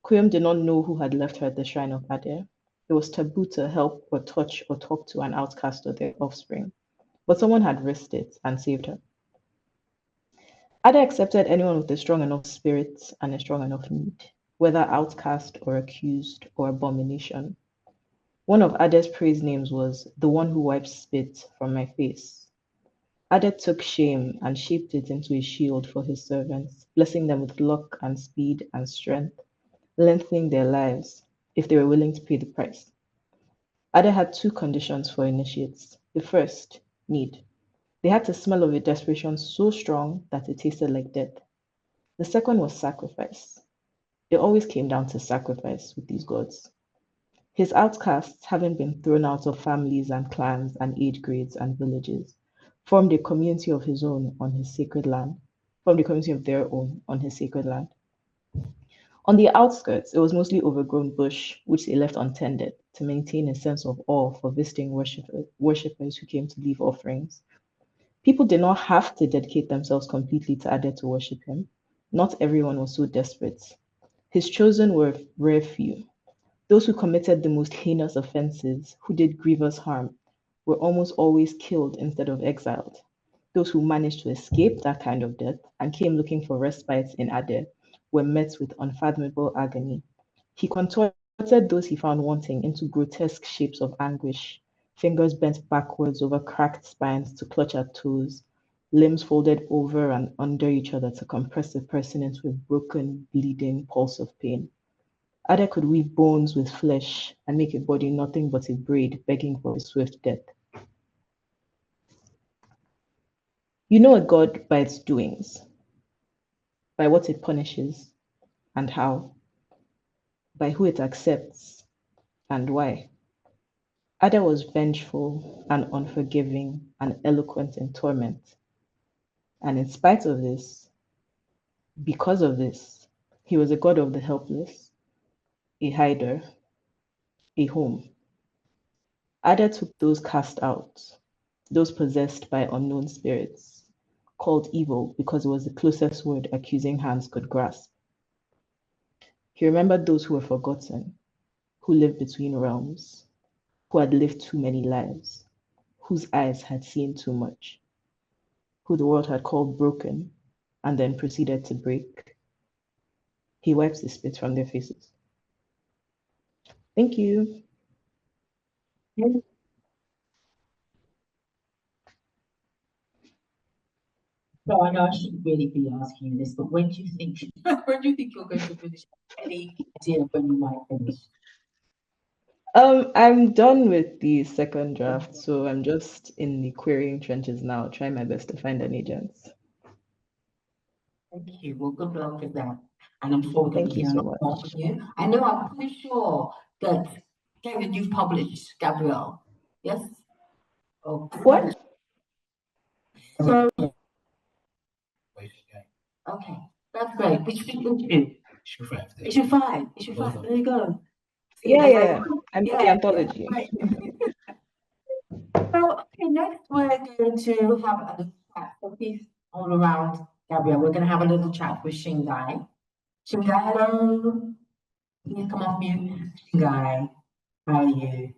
G: Kuyom did not know who had left her at the shrine of Ade. It was taboo to help or touch or talk to an outcast or their offspring, but someone had risked it and saved her. Ade accepted anyone with a strong enough spirit and a strong enough need, whether outcast or accused or abomination. One of Ade's praise names was the one who wipes spit from my face. Ade took shame and shaped it into a shield for his servants, blessing them with luck and speed and strength, lengthening their lives if they were willing to pay the price. Ade had two conditions for initiates. The first, need. They had to smell of a desperation so strong that it tasted like death. The second was sacrifice. It always came down to sacrifice with these gods. His outcasts, having been thrown out of families and clans and age grades and villages, formed a community of his own on his sacred land, formed a community of their own on his sacred land. On the outskirts, it was mostly overgrown bush, which they left untended to maintain a sense of awe for visiting worshippers who came to leave offerings. People did not have to dedicate themselves completely to Ade to worship him. Not everyone was so desperate. His chosen were rare few. Those who committed the most heinous offenses, who did grievous harm, were almost always killed instead of exiled. Those who managed to escape that kind of death and came looking for respite in Ade were met with unfathomable agony. He contorted those he found wanting into grotesque shapes of anguish, fingers bent backwards over cracked spines to clutch at toes, limbs folded over and under each other to compress the person into a broken, bleeding pulse of pain. Ade could weave bones with flesh and make a body nothing but a braid begging for a swift death. You know a god by its doings, by what it punishes and how, by who it accepts and why. Ade was vengeful and unforgiving and eloquent in torment. And in spite of this, because of this, he was a god of the helpless, a hider, a home. Ada took those cast out, those possessed by unknown spirits, called evil because it was the closest word accusing hands could grasp. He remembered those who were forgotten, who lived between realms, who had lived too many lives, whose eyes had seen too much, who the world had called broken and then proceeded to break. He wipes the spit from their faces. Thank you.
D: So I know I shouldn't really be asking you this, but when do you think when do you think you're going to finish? Any idea of when you might finish?
G: I'm done with the second draft, so I'm just in the querying trenches now, trying my best to find an agent.
D: Thank you. Well, good luck with that. And I'm sure we're going to
G: Thank you
D: hear a
G: so
D: lot more
G: much.
D: from you. I know I'm pretty sure that David, you've published Gabrielle. Yes? Oh,
G: What?
D: so, okay, that's great. Which issue? Issue 5. Issue 5. There you go. See,
G: Yeah. I'm the anthology.
D: Great. So, okay, next we're going to have a little chat. So please, all around Gabrielle, we're going to have a little chat with Shingai. Shingai, hello. Please come off mute. Shingai, how are you?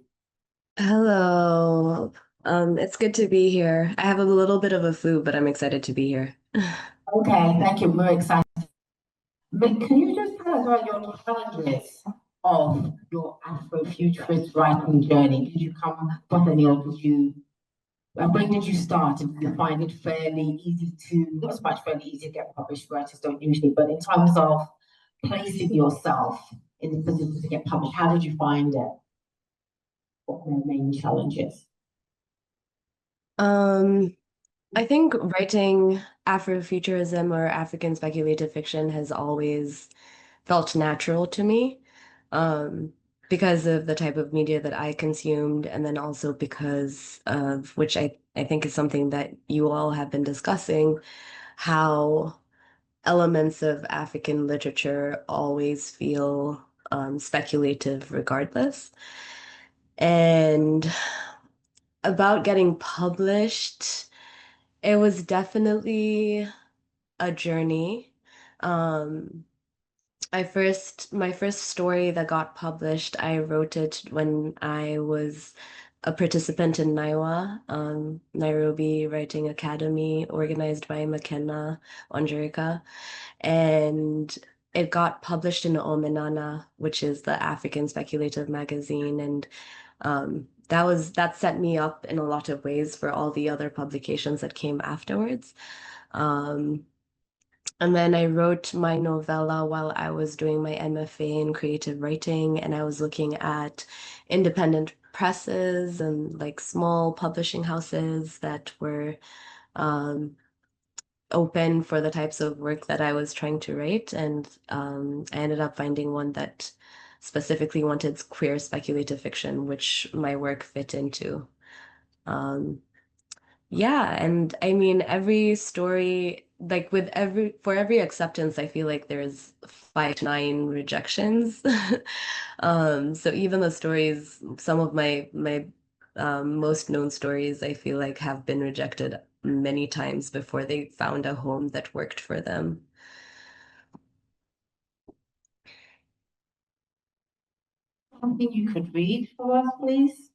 H: Hello. It's good to be here. I have a little bit of a flu, but I'm excited to be here.
D: Okay, thank you. We're excited. But can you just tell us about your challenges of your Afrofuturist writing journey? Did you come, Bethany, did you, when did you start? Did you find it fairly easy to, not so much fairly easy to get published, writers don't usually, but in terms of placing yourself in the position to get published, how did you find it? What were the main challenges?
H: I think writing Afrofuturism or African speculative fiction has always felt natural to me, because of the type of media that I consumed, and then also because of which I think is something that you all have been discussing, how elements of African literature always feel speculative regardless. And about getting published, it was definitely a journey. Um, my first story that got published, I wrote it when I was a participant in NIWA, Nairobi Writing Academy, organized by McKenna Onjurika. And it got published in Omenana, which is the African speculative magazine. And that set me up in a lot of ways for all the other publications that came afterwards. Um, and then I wrote my novella while I was doing my MFA in creative writing, and I was looking at independent presses and like small publishing houses that were um, open for the types of work that I was trying to write. And I ended up finding one that specifically wanted queer speculative fiction, which my work fit into. Um, yeah, and I mean, every story, like for every acceptance, I feel like there's 5 to 9 rejections. So even the stories, some of my most known stories, I feel like have been rejected many times before they found a home that worked for them.
D: Something you could read for us, please?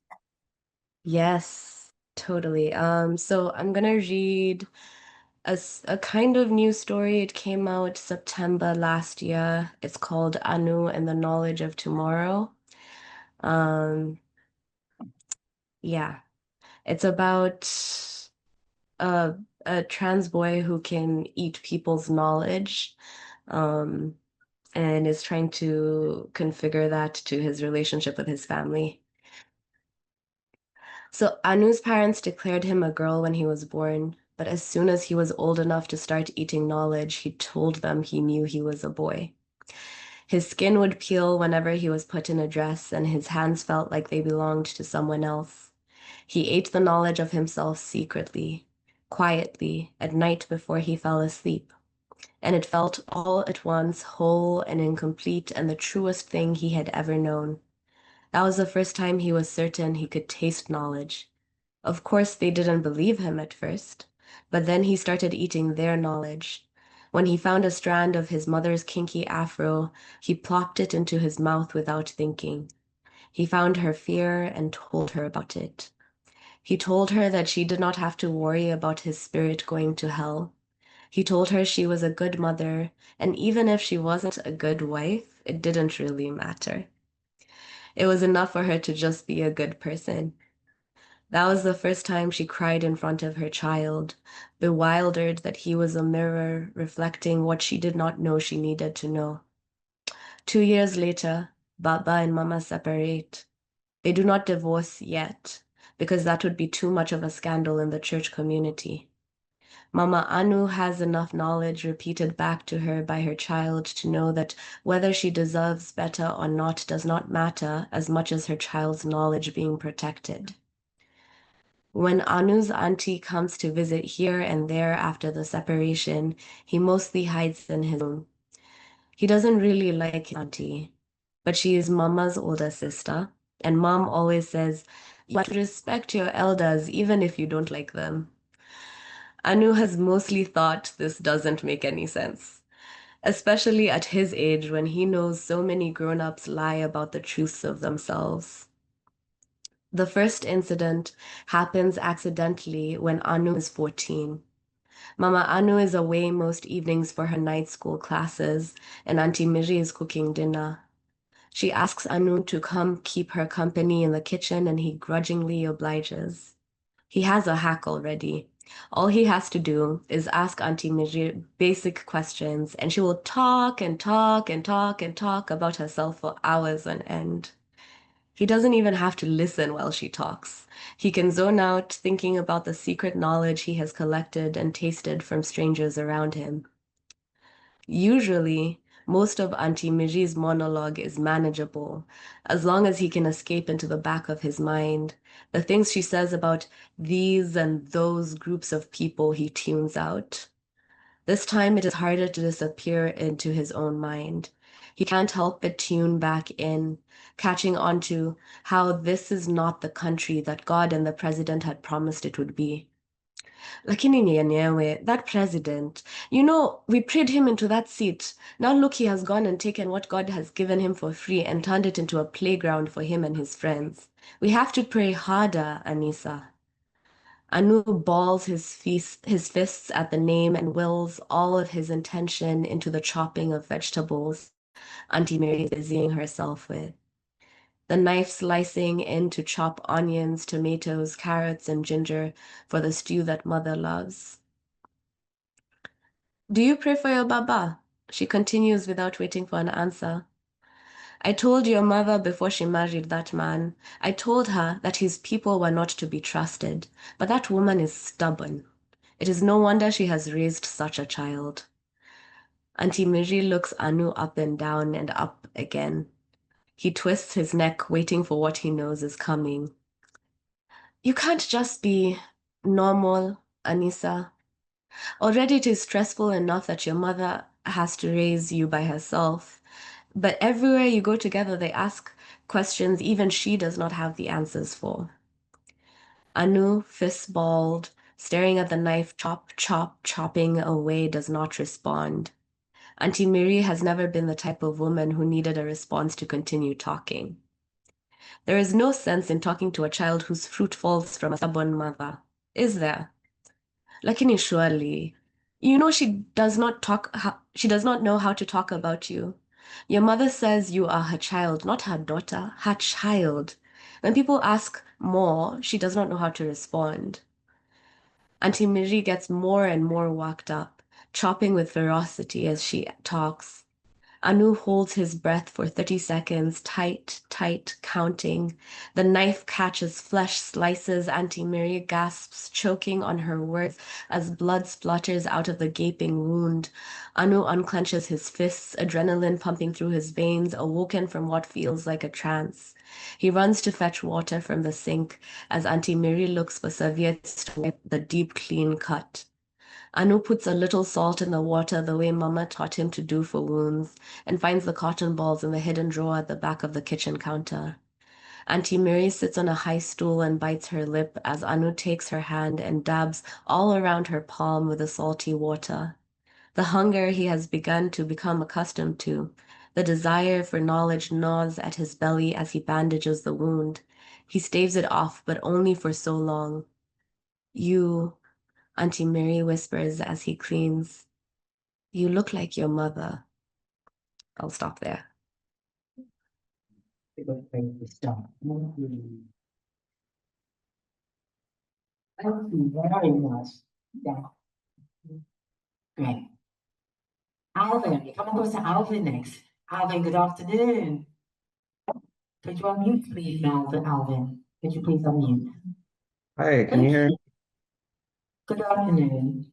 H: Yes, totally. So I'm gonna read a kind of new story. It came out September last year. It's called Anu and the Knowledge of Tomorrow. Um, yeah, it's about a a trans boy who can eat people's knowledge, um, and is trying to configure that to his relationship with his family. So Anu's parents declared him a girl when he was born, but as soon as he was old enough to start eating knowledge, he told them he knew he was a boy. His skin would peel whenever he was put in a dress, and his hands felt like they belonged to someone else. He ate the knowledge of himself secretly, quietly, at night before he fell asleep, and it felt all at once whole and incomplete and the truest thing he had ever known. That was the first time he was certain he could taste knowledge. Of course, they didn't believe him at first, but then he started eating their knowledge. When he found a strand of his mother's kinky afro, he plopped it into his mouth without thinking. He found her fear and told her about it. He told her that she did not have to worry about his spirit going to hell. He told her she was a good mother, and even if she wasn't a good wife, it didn't really matter. It was enough for her to just be a good person. That was the first time she cried in front of her child, bewildered that he was a mirror reflecting what she did not know she needed to know. 2 years later, Baba and Mama separate. They do not divorce yet, because that would be too much of a scandal in the church community. Mama Anu has enough knowledge repeated back to her by her child to know that whether she deserves better or not does not matter as much as her child's knowledge being protected. When Anu's auntie comes to visit here and there after the separation, he mostly hides in his room. He doesn't really like his auntie, but she is Mama's older sister, and Mom always says, you have to respect your elders even if you don't like them. Anu has mostly thought this doesn't make any sense, especially at his age when he knows so many grown-ups lie about the truths of themselves. The first incident happens accidentally when Anu is 14. Mama Anu is away most evenings for her night school classes, and Auntie Miri is cooking dinner. She asks Anu to come keep her company in the kitchen, and he grudgingly obliges. He has a hack already. All he has to do is ask Auntie Miri basic questions, and she will talk and talk and talk and talk about herself for hours on end. He doesn't even have to listen while she talks. He can zone out thinking about the secret knowledge he has collected and tasted from strangers around him. Usually, most of Auntie Miri's monologue is manageable, as long as he can escape into the back of his mind. The things she says about these and those groups of people he tunes out. This time it is harder to disappear into his own mind. He can't help but tune back in, catching on to how this is not the country that God and the president had promised it would be. Lakini yenyewe, that president, we prayed him into that seat. Now look, he has gone and taken what God has given him for free and turned it into a playground for him and his friends. We have to pray harder, Anissa. Anu balls his fists at the name and wills all of his intention into the chopping of vegetables Auntie Mary is busying herself with. The knife slicing in to chop onions, tomatoes, carrots, and ginger for the stew that mother loves. Do you pray for your Baba? She continues without waiting for an answer. I told your mother before she married that man. I told her that his people were not to be trusted, but that woman is stubborn. It is no wonder she has raised such a child. Auntie Miri looks Anu up and down and up again. He twists his neck, waiting for what he knows is coming. You can't just be normal, Anissa. Already it is stressful enough that your mother has to raise you by herself. But everywhere you go together, they ask questions even she does not have the answers for. Anu, fist balled, staring at the knife chopping away, does not respond. Auntie Miri has never been the type of woman who needed a response to continue talking. There is no sense in talking to a child whose fruit falls from a stubborn mother, is there? Lakini surely, she does not know how to talk about you. Your mother says you are her child, not her daughter, her child. When people ask more, she does not know how to respond. Auntie Miri gets more and more worked up, chopping with ferocity as she talks. Anu holds his breath for 30 seconds, tight, counting. The knife catches flesh, slices. Auntie Miri gasps, choking on her words as blood splutters out of the gaping wound. Anu unclenches his fists, adrenaline pumping through his veins, awoken from what feels like a trance. He runs to fetch water from the sink as Auntie Miri looks for serviettes to wipe the deep, clean cut. Anu puts a little salt in the water the way Mama taught him to do for wounds, and finds the cotton balls in the hidden drawer at the back of the kitchen counter. Auntie Mary sits on a high stool and bites her lip as Anu takes her hand and dabs all around her palm with the salty water. The hunger he has begun to become accustomed to, the desire for knowledge gnaws at his belly as he bandages the wound. He staves it off, but only for so long. You, Auntie Mary whispers as he cleans, you look like your mother. I'll stop there.
D: Thank you very much. Yeah, great. Alvin, come across to Alvin next. Alvin, good afternoon. Could you unmute, please, Alvin? Could you please unmute?
I: Hi, can you hear me?
D: Good afternoon.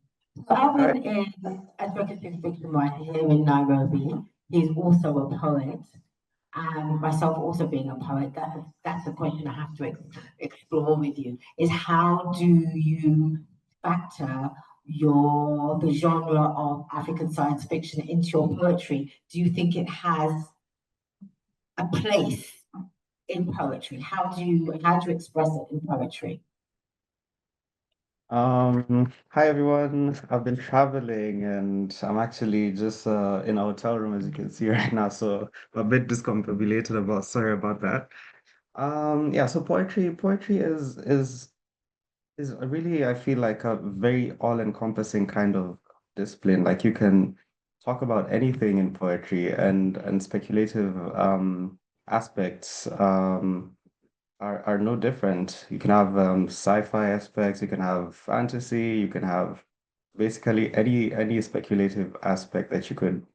D: So Alvin is a speculative fiction writer here in Nairobi. He's also a poet. And myself also being a poet, that's a question I have to explore with you, is how do you factor the genre of African science fiction into your poetry? Do you think it has a place in poetry? How do you express it in poetry?
I: Hi everyone. I've been traveling and I'm actually just in a hotel room as you can see right now, so I'm a bit discombobulated sorry about that. Yeah, so poetry is really, I feel like, a very all-encompassing kind of discipline. Like you can talk about anything in poetry, and speculative aspects are no different. You can have sci-fi aspects, you can have fantasy, you can have basically any speculative aspect that you could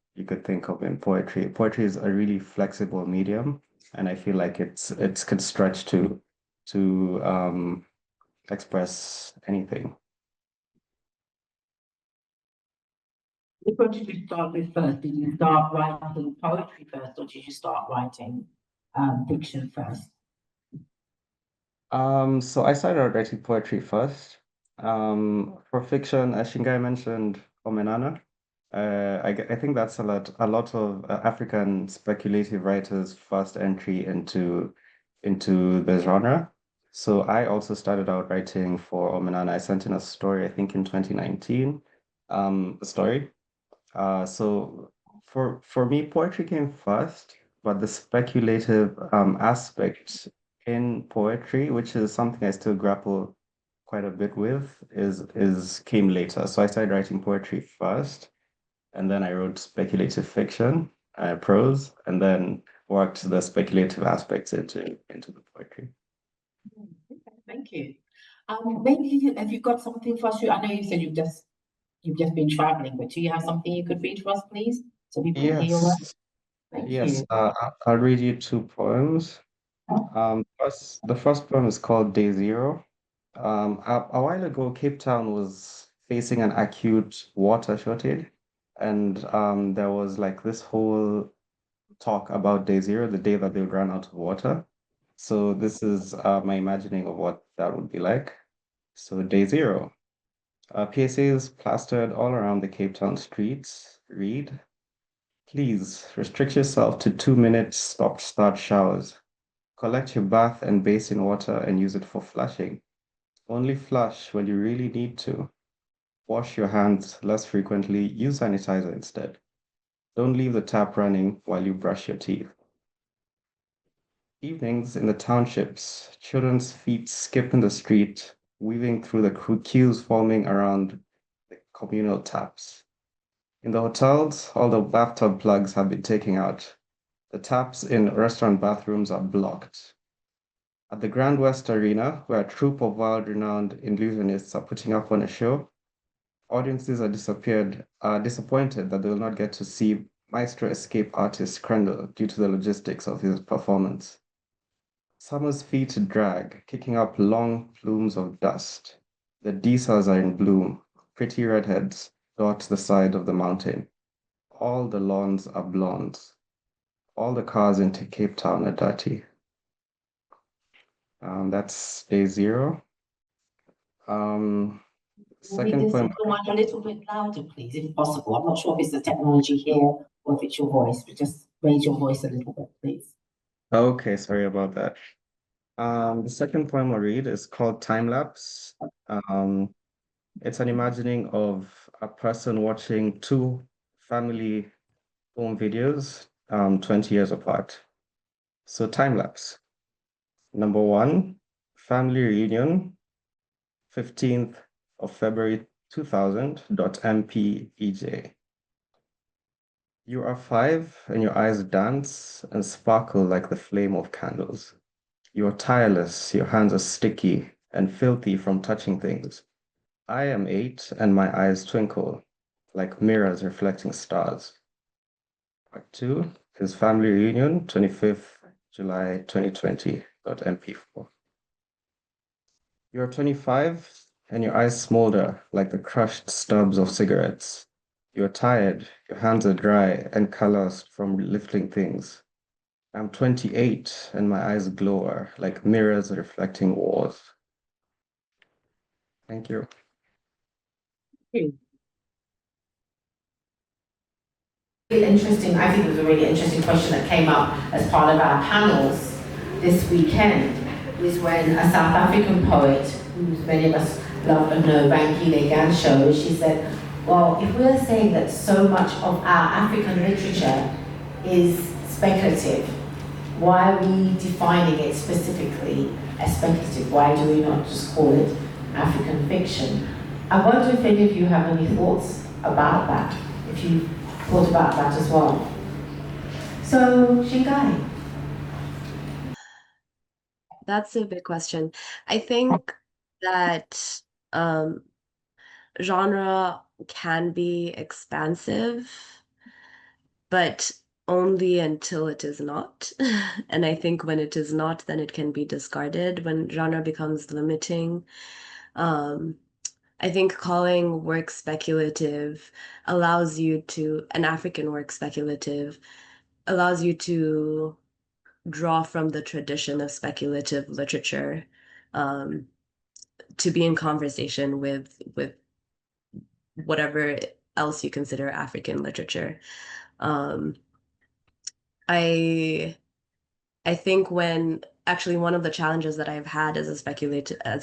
I: think of in poetry. Poetry is a really flexible medium, and I feel like it's can stretch to express anything.
D: What did you start with first? Did you start writing poetry first, or did you start writing fiction first?
I: So I started out writing poetry first. For fiction, as Shingai mentioned, Omenana. I think that's a lot of African speculative writers' first entry into the genre. So I also started out writing for Omenana. I sent in a story, I think in 2019, a story. So for me, poetry came first, but the speculative aspect in poetry, which is something I still grapple quite a bit with, is came later. So I started writing poetry first, and then I wrote speculative fiction, prose, and then worked the speculative aspects into the poetry.
D: Okay, thank you. Maybe have you got something for us? I know you said you've just been traveling, but do you have something you could read for us, please, so people can hear your work?
I: Yes,
D: Thank
I: yes.
D: you.
I: I'll read you two poems. The first poem is called Day Zero. A while ago, Cape Town was facing an acute water shortage, and there was like this whole talk about Day Zero, the day that they would run out of water. So this is my imagining of what that would be like. So Day Zero. PSAs plastered all around the Cape Town streets read, please restrict yourself to 2 minutes stop-start showers. Collect your bath and basin water and use it for flushing. Only flush when you really need to. Wash your hands less frequently. Use sanitizer instead. Don't leave the tap running while you brush your teeth. Evenings in the townships, children's feet skip in the street, weaving through the queues forming around the communal taps. In the hotels, all the bathtub plugs have been taken out. The taps in restaurant bathrooms are blocked. At the Grand West Arena, where a troupe of world-renowned illusionists are putting up on a show, audiences are disappointed that they will not get to see maestro escape artist Krendel due to the logistics of his performance. Summer's feet drag, kicking up long plumes of dust. The diesels are in bloom. Pretty redheads dot the side of the mountain. All the lawns are blondes. All the cars into Cape Town are dirty. That's Day Zero. Second poem.
D: A little bit louder, please, if possible. I'm not sure if it's the technology here or if it's your voice, but just raise your voice a little bit, please.
I: Okay, sorry about that. The second poem I'll read is called Time Lapse. It's an imagining of a person watching two family home videos 20 years apart. So time lapse. Number one, family reunion, 15th of February 2000.mpej. You are 5 and your eyes dance and sparkle like the flame of candles. You are tireless, your hands are sticky and filthy from touching things. I am 8 and my eyes twinkle like mirrors reflecting stars. Part 2 is family reunion, 25th July 2020.mp4. You're 25 and your eyes smolder like the crushed stubs of cigarettes. You're tired, your hands are dry and calloused from lifting things. I'm 28 and my eyes glow like mirrors reflecting walls. Thank you.
D: Really interesting. I think it was a really interesting question that came up as part of our panels this weekend, was when a South African poet, who many of us love and know, Rankile Gansho, she said, well, if we're saying that so much of our African literature is speculative, why are we defining it specifically as speculative? Why do we not just call it African fiction? I wonder if any of you have any thoughts about that, if you thought about that as well. So, Shingai.
H: That's a big question. I think that genre can be expansive, but only until it is not. And I think when it is not, then it can be discarded when genre becomes limiting. I think calling work speculative allows you to, an African work speculative, allows you to draw from the tradition of speculative literature, to be in conversation with whatever else you consider African literature. I think actually one of the challenges that I've had as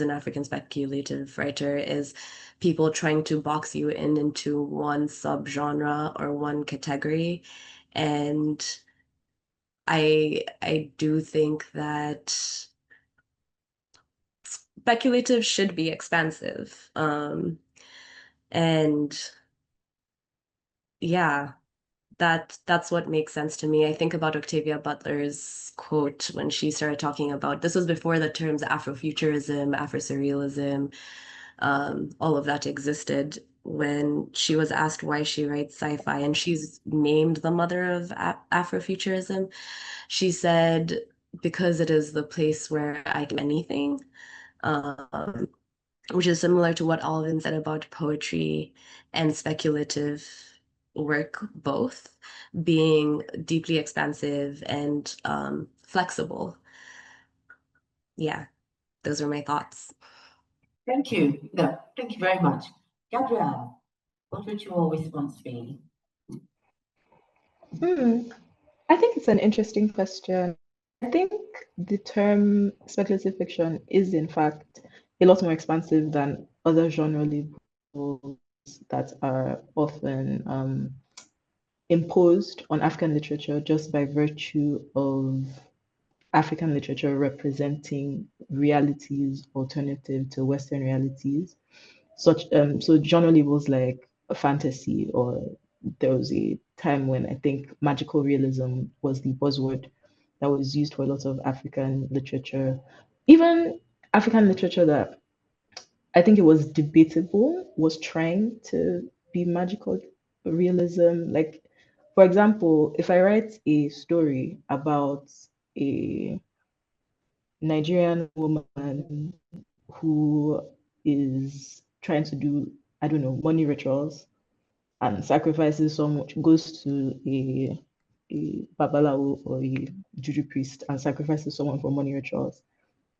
H: an African speculative writer is people trying to box you into one subgenre or one category. And I do think that speculative should be expansive. And yeah, that's what makes sense to me. I think about Octavia Butler's quote when she started talking about, this was before the terms Afrofuturism, Afrosurrealism, all of that existed, when she was asked why she writes sci-fi, and she's named the mother of Afrofuturism. She said, because it is the place where I can do anything, which is similar to what Alvin said about poetry and speculative work, both being deeply expansive and flexible. Yeah, those are my thoughts.
D: Thank you. Yeah, thank you very much. Gabrielle, what would your response be?
G: I think it's an interesting question. I think the term speculative fiction is, in fact, a lot more expansive than other genre labels that are often imposed on African literature just by virtue of African literature representing realities alternative to Western realities. So genre labels like fantasy, or there was a time when I think magical realism was the buzzword that was used for a lot of African literature, even African literature that I think it was debatable was trying to be magical realism. Like, for example, if I write a story about a Nigerian woman who is trying to do, I don't know, money rituals and sacrifices so much, goes to a babalawo or a juju priest and sacrifices someone for money rituals.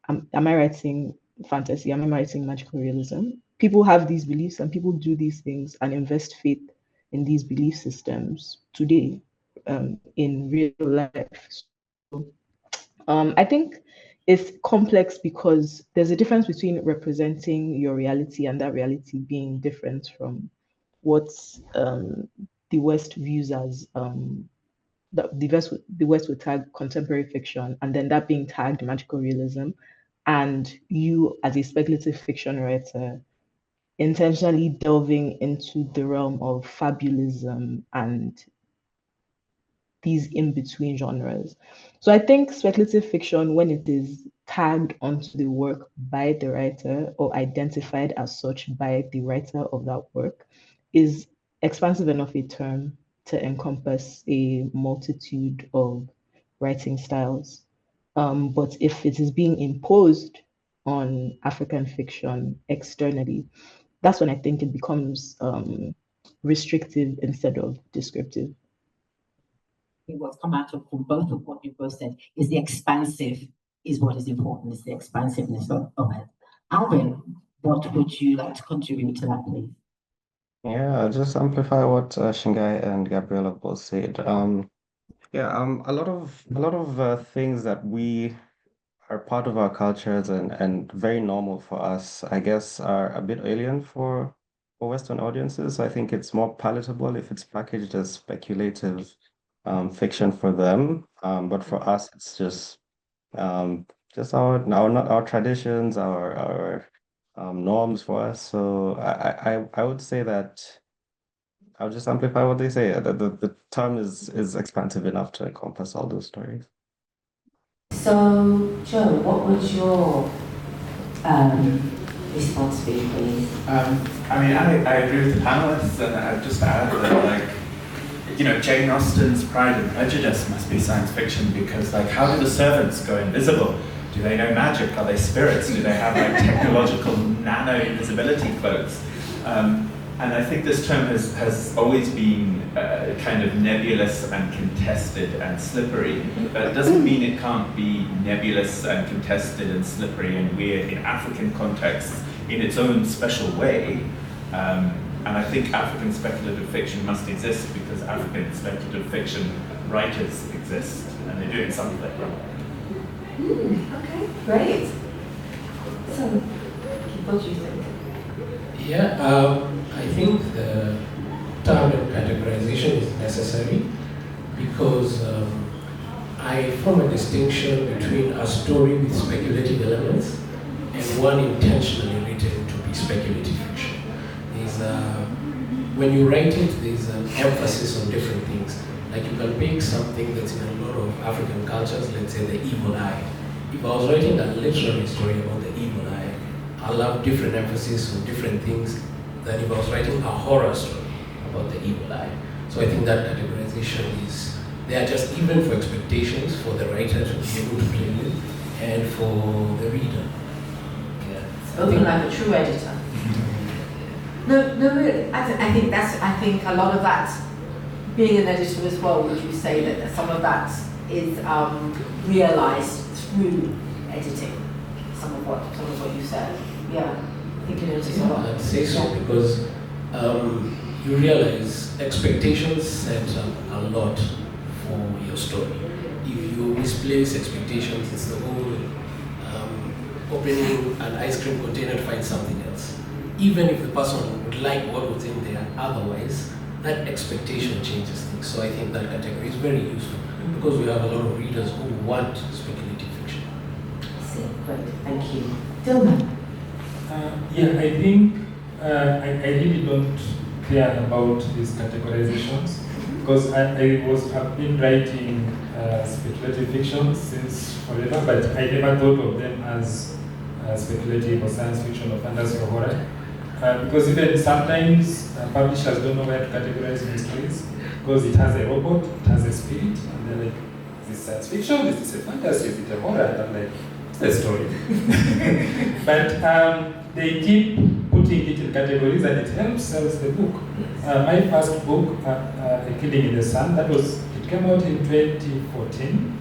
G: Am I writing fantasy? Am I writing magical realism? People have these beliefs and people do these things and invest faith in these belief systems today, in real life. So, I think it's complex because there's a difference between representing your reality and that reality being different from what the West views as the West would tag contemporary fiction, and then that being tagged magical realism, and you as a speculative fiction writer intentionally delving into the realm of fabulism and these in-between genres. So I think speculative fiction, when it is tagged onto the work by the writer or identified as such by the writer of that work, is expansive enough a term to encompass a multitude of writing styles. But if it is being imposed on African fiction externally, that's when I think it becomes restrictive instead of descriptive.
D: What's come out of from both of what you both said is the expansive is what is important, is the expansiveness of it. Alvin, what would you like to contribute to that, please?
I: Yeah, just amplify what Shingai and Gabrielle both said. A lot of things that we are part of our cultures and very normal for us, I guess, are a bit alien for Western audiences. I think it's more palatable if it's packaged as speculative fiction for them. But for us, it's just our traditions, our norms for us. So I would say that I'll just amplify what they say. The term is expansive enough to encompass all those stories.
D: So, Joe, what would your response be, please?
E: I agree with the panelists, and I'd just add that, Jane Austen's Pride and Prejudice must be science fiction because, how do the servants go invisible? Do they know magic? Are they spirits? Do they have technological nano-invisibility clothes? And I think this term has always been kind of nebulous and contested and slippery, but it doesn't mean it can't be nebulous and contested and slippery and weird in African contexts in its own special way. And I think African speculative fiction must exist because African speculative fiction writers exist and they're doing something.
D: Okay, great. So, what do you think?
C: Yeah, I think the term and categorization is necessary because I form a distinction between a story with speculative elements and one intentionally written to be speculative fiction. When you write it, there's an emphasis on different things. Like you can pick something that's in a lot of African cultures, let's say the evil eye. If I was writing a literary story about the evil eye, I'll have different emphasis on different things than if I was writing a horror story about the evil eye. So I think that categorization is there just even for expectations for the writer to be able to play with and for the reader.
D: Yeah. Spoken like a true editor. No, really. I think a lot of that, being an editor as well, would you say that some of that is realized through editing? Some of what you said. Yeah, I think it is as well.
C: I'd say so because you realize expectations set a lot for your story. If you misplace expectations, it's the whole opening an ice cream container to find something else. Even if the person would like what was in there otherwise, that expectation changes things. So I think that category is very useful because we have a lot of readers who want speculative fiction.
D: I see, great, thank you. Dilman?
B: I think I really don't care about these categorizations because I've been writing speculative fiction since forever, but I never thought of them as speculative or science fiction or fantasy or horror. Because even sometimes publishers don't know where to categorize mysteries because it has a robot, it has a spirit, and they're like, is this science fiction? Is this a fantasy? Is it a horror? And I'm like, it's a story. But they keep putting it in categories and it helps sell the book. My first book, A Killing in the Sun, it came out in 2014.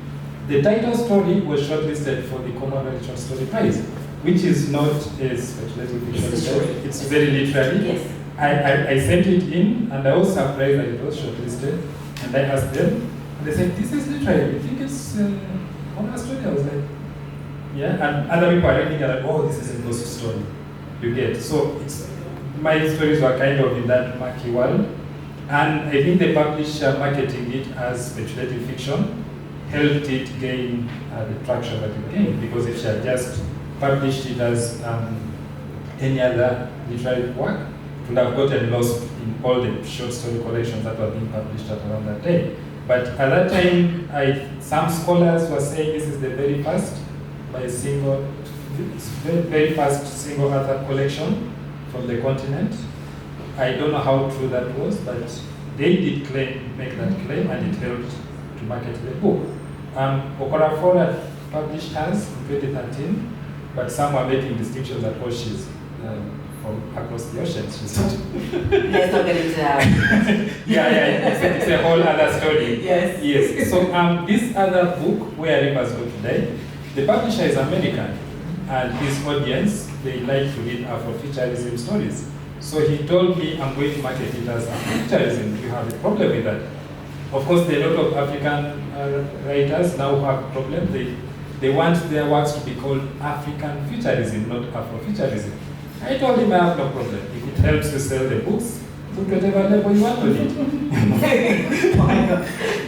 B: The title story was shortlisted for the Commonwealth Short Story Prize, which is not a speculative fiction story. It's very literary.
D: Yes.
B: I sent it in, and I was surprised that it was shortlisted. And I asked them, and they said, "This is literary. You think it's horror story?" I was like, Yeah, and other people are reading and like, oh, this is a ghost story. You get. So my stories were kind of in that murky world. And I think the publisher marketing it as speculative fiction helped it gain the traction that it gained, because if she had just published it as any other literary work, it would have gotten lost in all the short story collections that were being published at around that day. But at that time, some scholars were saying this is the very first very first single author collection from the continent. I don't know how true that was, but they did make that claim, and it helped to market the book. Okorafor published hers in 2013, but some were making distinctions that she's from across the ocean.
D: Let's not get into that.
B: It's a whole other story.
D: Yes.
B: So this other book, Where Rivers Go Today, the publisher is American, and his audience, they like to read Afrofuturism stories. So he told me, I'm going to market it as Afrofuturism. Do you have a problem with that? Of course, there are a lot of African writers now who have problems. They want their works to be called African futurism, not Afrofuturism. I told him I have no problem. If it helps you sell the books, put whatever level you want on it.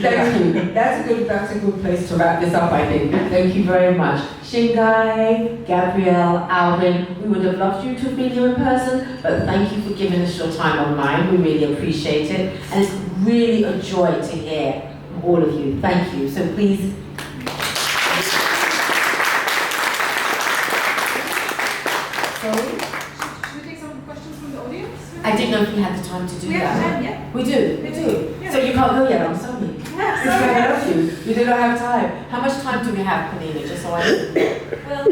D: Thank you. That's a good place to wrap this up, I think. Thank you very much. Shingai, Gabrielle, Alvin, we would have loved you to have been here in person, but thank you for giving us your time online. We really appreciate it. And it's really a joy to hear from all of you. Thank you. So please. I didn't know if we had the time to do that.
J: We have time, yeah.
D: We do. Yeah. So you can't go yet, I'm sorry. I love you. We do not have time. How much time do we have, Panini, just so I know?
J: Well,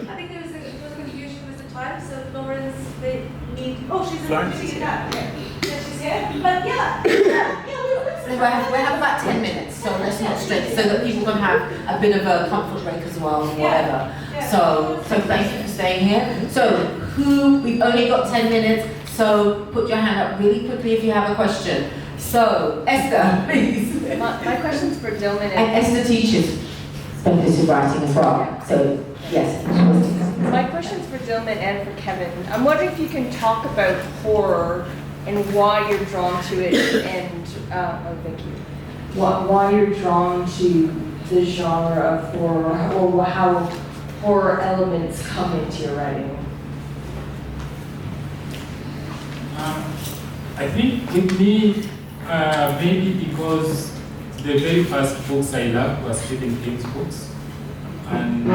J: I think there was a confusion with the time, so Florence, they need... Oh, she's in that. Yeah, she's here. But
D: we have about 10 minutes, so let's not stress, so that people can have a bit of a comfort break as well, or whatever.
J: Yeah.
D: So thank you for staying here. So we've only got 10 minutes, so put your hand up really quickly if you have a question. So, Esther, please.
K: My question's for Dilman.
D: And Esther teaches speculative writing as well, so yes.
K: My question's for Dilman and for Kevin. I'm wondering if you can talk about horror and why you're drawn to it, and thank you. Why you're drawn to the genre of horror, or how horror elements come into your writing.
B: I think with me, maybe because the very first books I loved were Stephen King's books. And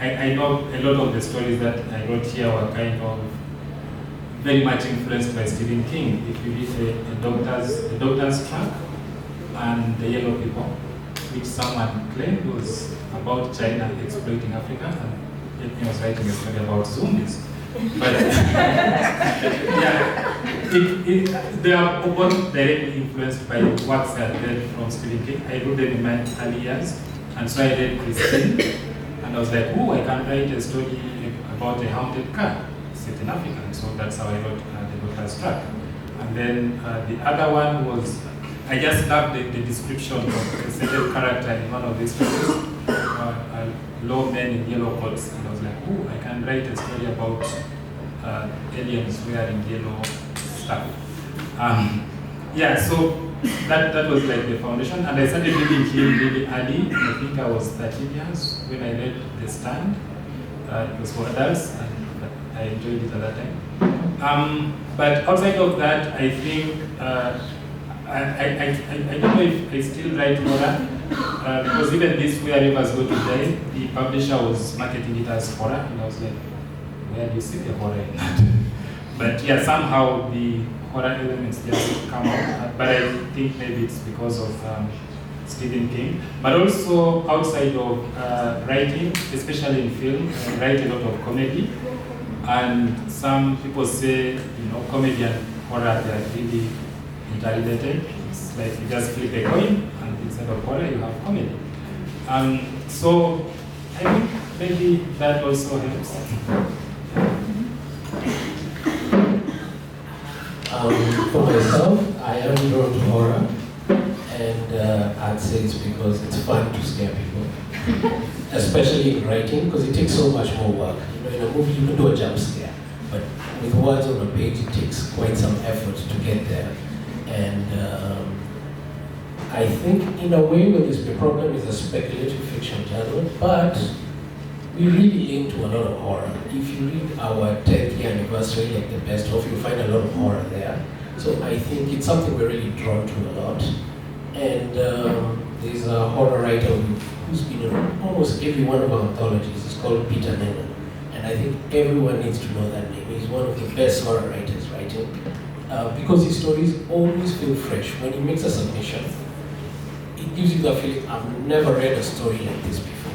B: I know a lot of the stories that I wrote here were kind of very much influenced by Stephen King. If you read the Doctor's Trap and The Yellow People, which someone claimed was about China exploiting Africa, and he was writing a story about zombies. But they are both directly influenced by works I had read from Stephen King. I wrote them in my early years, and so I read Christine, and I was like, oh, I can write a story about a haunted car set in Africa. And so that's how I wrote The Doctor's Trap. And then the other one was, I just loved the description of a certain character in one of these stories. Low men in yellow coats, and I was like, oh, I can write a story about aliens wearing yellow stuff. So that was like the foundation, and I started reading him really early. I think I was 13 years when I read The Stand. It was for adults, and I enjoyed it at that time. But outside of that, I think I don't know if I still write horror. Because even this Where Rivers Go Today, the publisher was marketing it as horror, and I was like, where do you see the horror in that? But yeah, somehow the horror elements just come out. But I think maybe it's because of Stephen King. But also outside of writing, especially in film, I write a lot of comedy. And some people say, comedy and horror, they are really interrelated. It's like you just flip a coin, and instead of horror, you have comedy. So I think maybe that also helps.
C: For myself, I am drawn to horror, and I'd say it's because it's fun to scare people. especially in writing, because it takes so much more work. You know, in a movie you can do a jump scare, but with words on a page it takes quite some effort to get there. And I think in a way with this problem is a speculative fiction genre, but we really aim to a lot of horror. If you read our 10th year anniversary, like the best of, you'll find a lot of horror there. So I think it's something we're really drawn to a lot. And there's a horror writer who's been in almost every one of our anthologies. It's called Peter Nennan. And I think everyone needs to know that name. He's one of the best horror writers writing. Because his stories always feel fresh. When he makes a submission, it gives you the feeling, I've never read a story like this before.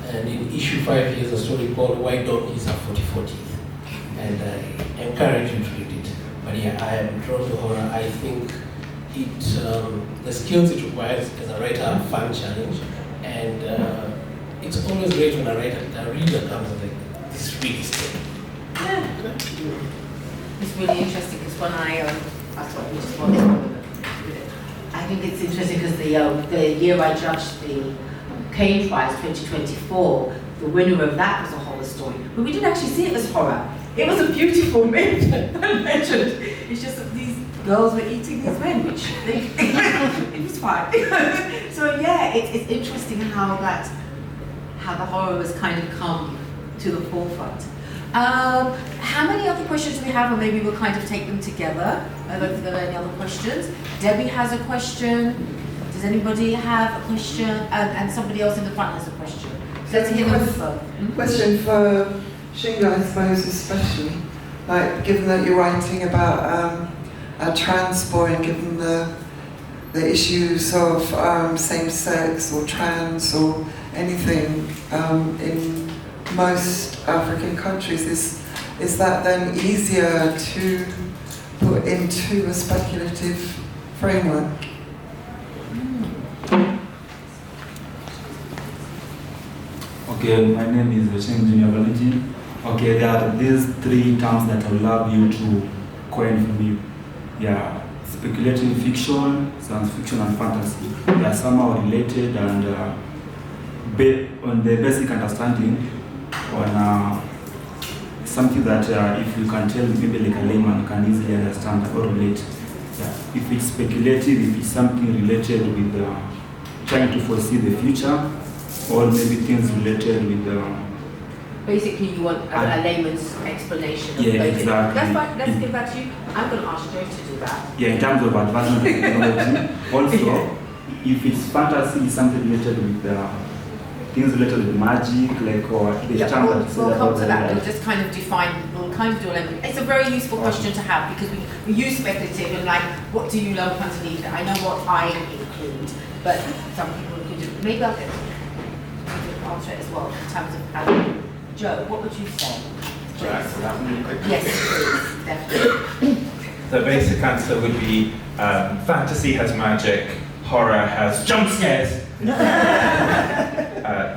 C: And in issue 5, he has a story called Why Donkeys Have 44 Teeth. And I encourage you to read it. But yeah, I am drawn to horror. I think the skills it requires as a writer are a fun challenge. And it's always great when a reader comes and like, this is really scary.
A: Yeah. It's really interesting because when I thought we just wanted I think it's interesting because the year I judged the Kane Prize 2024, the winner of that was a horror story. But we didn't actually see it as horror. It was a beautiful myth. Legend. It's just that these girls were eating these men, which it was fine. So yeah, it's interesting how the horror has kind of come to the forefront. How many other questions do we have, or maybe we'll kind of take them together? I don't think there are any other questions. Debbie has a question. Does anybody have a question? And somebody else in the front has a question. So let's hear them first.
F: Question for Shingai, I suppose, especially. Like, given that you're writing about a trans boy, and given the issues of same-sex or trans or anything in most African countries, is that then easier to put into a speculative framework?
L: Okay, my name is Vishing Junior Valentin. Okay, there are these 3 terms that I would love you to coin for me. Yeah, speculative fiction, science fiction, and fantasy. They are somehow related, and on the basic understanding on something that if you can tell maybe like a layman can easily understand or relate. Yeah. If it's speculative, if it's something related with trying to foresee the future, or maybe things related with
A: basically you want a layman's explanation of
L: yeah,
A: budget.
L: exactly.
A: That's fine, let's give that to you. I'm going to ask Joe to do that.
L: Yeah, in terms of advancement of technology. Also, if it's fantasy, it's something related with things related with magic, like or the term that you said
A: we'll come
L: about
A: to that.
L: the
A: We'll just kind of define, we'll kind of do a layman. It's a very useful question to have because we use speculative and like, what do you lump underneath it? I know what I include, but some people can do. Maybe I'll get answer it as well in terms of how. Joe, what would you say?
E: Should I answer that one really quickly?
A: Yes, please, definitely.
E: The basic answer would be fantasy has magic, horror has jump scares.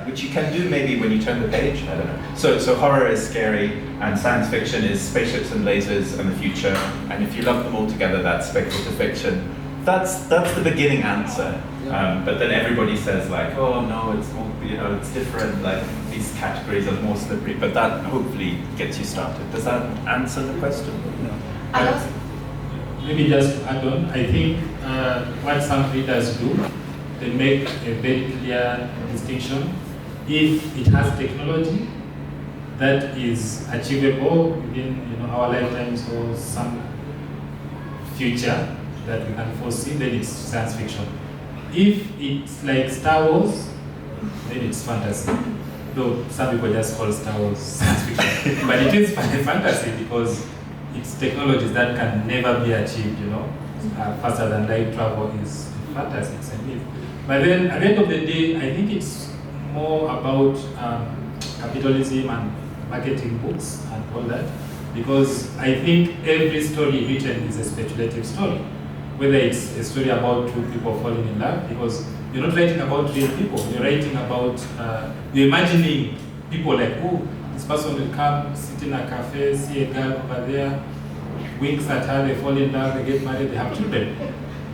E: Which you can do maybe when you turn the page, I don't know. So horror is scary, and science fiction is spaceships and lasers and the future, and if you lump them all together, that's speculative fiction. That's the beginning answer. But then everybody says like, oh no, it's more, it's different, like these categories are more slippery, but that hopefully gets you started. Does that answer the question?
A: No.
B: Maybe just to add on, I think what some readers do, they make a very clear distinction. If it has technology that is achievable within our lifetimes or some future that we can foresee, then it's science fiction. If it's like Star Wars, then it's fantasy. Though some people just call Star Wars science fiction. But it is fantasy because it's technologies that can never be achieved, faster than light travel is fantasy, it's a myth. But then at the end of the day, I think it's more about capitalism and marketing books and all that. Because I think every story written is a speculative story. Whether it's a story about 2 people falling in love, because you're not writing about real people, you're writing about, you're imagining people like, oh, this person will come, sit in a cafe, see a girl over there, winks at her, they fall in love, they get married, they have children.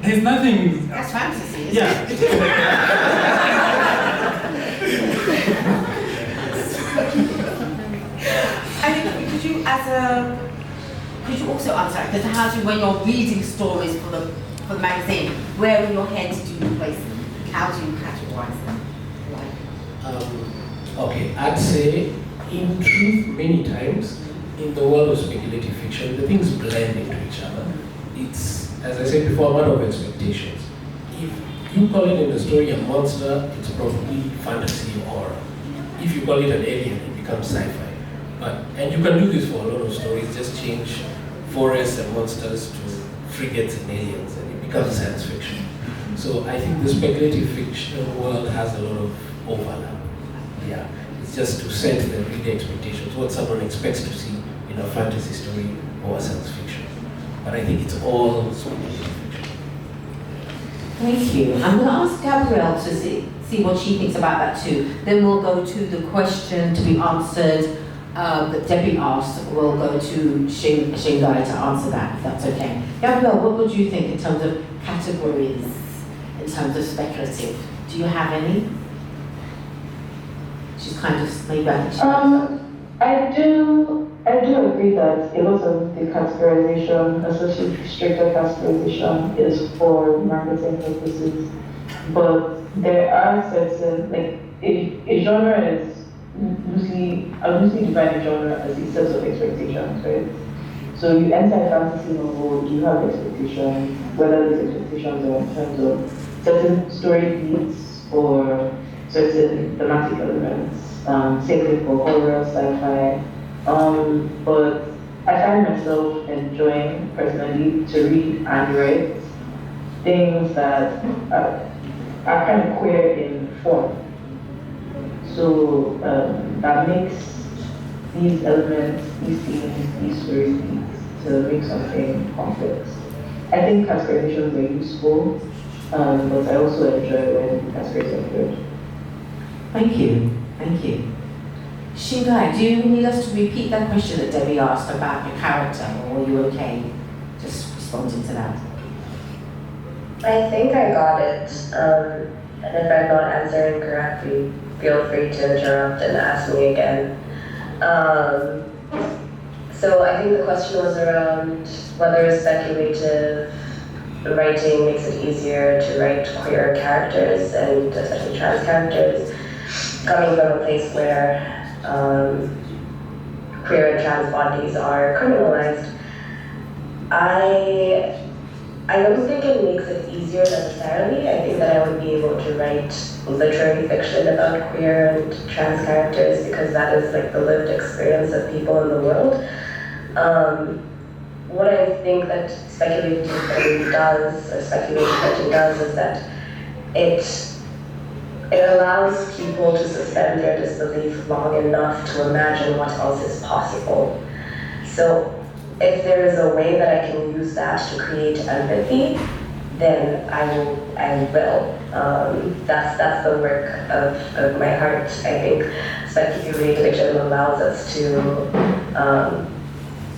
B: There's nothing.
A: That's fantasy, isn't
B: yeah.
A: it?
D: I mean, could you also answer, because how do you, when you're reading stories for the magazine, where in your head do you place them? How do you categorize them?
C: Okay, I'd say, in truth, many times, in the world of speculative fiction, the things blend into each other. It's, as I said before, a matter of expectations. If you call it in the story a monster, it's probably fantasy or horror. If you call it an alien, it becomes sci-fi. And you can do this for a lot of stories, just change forests and monsters to frigates and aliens, and it becomes science fiction. So I think the speculative fiction world has a lot of overlap. Yeah, it's just to set the reader expectations, what someone expects to see in a fantasy story or a science fiction. But I think it's all speculative fiction.
D: Thank you. I'm going to ask Gabrielle to see what she thinks about that too. Then we'll go to the question to be answered that Debbie asked. We'll go to Shingai to answer that, if that's okay. Gabrielle, what would you think in terms of categories, in terms of speculative? Do you have any? She's kind of, maybe I think she
G: I do agree that a lot of the categorization, especially stricter categorization, is for marketing purposes. But there are certain, like, a genre is I loosely define a genre as a set of expectations, right? So you enter a fantasy novel, you have expectations, whether these expectations are in terms of certain story beats or certain thematic elements. Same thing for horror, sci-fi. But I find myself enjoying personally to read and write things that are kind of queer in form. So that makes these elements, these themes, these stories to make something complex. I think categorizations are useful, but I also enjoy when categories are good.
D: Thank you. Thank you. Shingai, do you need us to repeat that question that Debbie asked about your character, or are you okay just responding to that?
M: I think I got it. And if I'm not answering correctly, feel free to interrupt and ask me again. So I think the question was around whether speculative writing makes it easier to write queer characters, and especially trans characters, coming from a place where queer and trans bodies are criminalized. I don't think it makes it easier necessarily. I think that I would be able to write literary fiction about queer and trans characters because that is like the lived experience of people in the world. What I think that speculative fiction does is that it allows people to suspend their disbelief long enough to imagine what else is possible. So if there is a way that I can use that to create empathy, then I will. That's the work of my heart. I think speculative fiction allows us to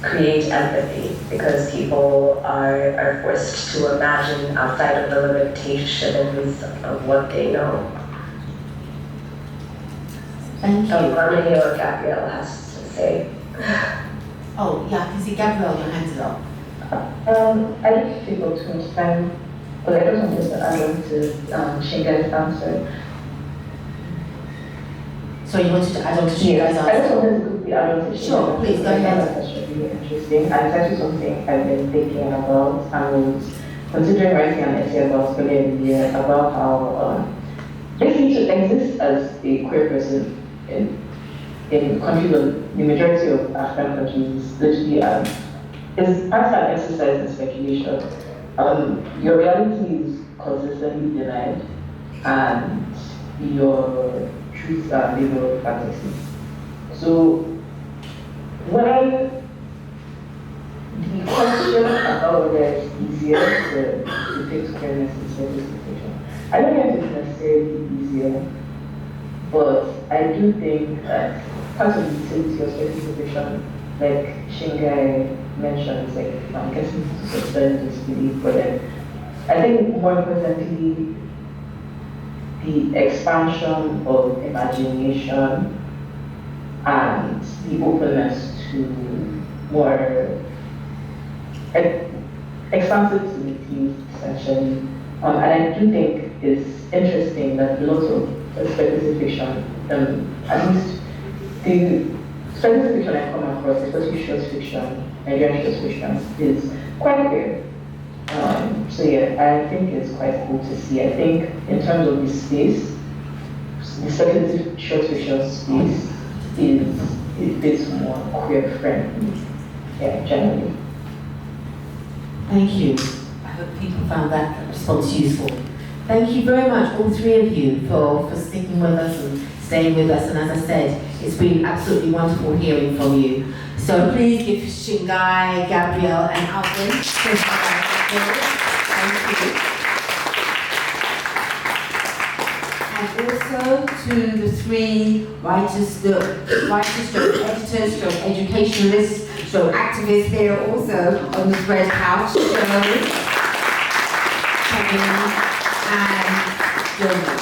M: create empathy because people are forced to imagine outside of the limitations of what they know.
D: Thank you.
M: I want to hear what Gabrielle has to say.
D: Oh, yeah, I can see Gabrielle, your hand is up.
G: I don't think about too much time, but I just wanted to add on to Shingai's answer.
D: So you wanted to add on to Shingai's answer?
G: I just wanted to quickly add on to Shingai's.
D: Sure, please, go ahead.
G: That's really interesting, and it's actually something I've been thinking about. I was considering writing an essay about earlier in the year about how basically to exist as a queer person in countries of the majority of African countries literally is as an exercise in speculation. Your reality is consistently denied and your truths are labeled fantasy. So when the question about whether it's easier to depict queerness in speculative fiction, I don't know if it's necessarily easier, but I do think that part of the utility of speculative fiction, like Shingai mentioned, is like getting to suspend disbelief, but then I think more importantly,
N: the expansion of imagination and the openness to more expansive essentially. And I do think it's interesting that lots of speculative fiction, at least the speculative fiction I come across, especially short fiction, Nigerian short fiction, is quite queer. So yeah, I think it's quite cool to see. I think in terms of the space, the speculative short fiction space is a bit more queer friendly, yeah, generally.
A: Thank you. I hope people found that response useful. Thank you very much, all three of you, for sticking with us and staying with us. And as I said, it's been absolutely wonderful hearing from you. So please give Shingai, Gabrielle, and Alvin thank you. And also to the three writers, editors, educationalists, activists here also on the spread couch, Kevin and Dilman.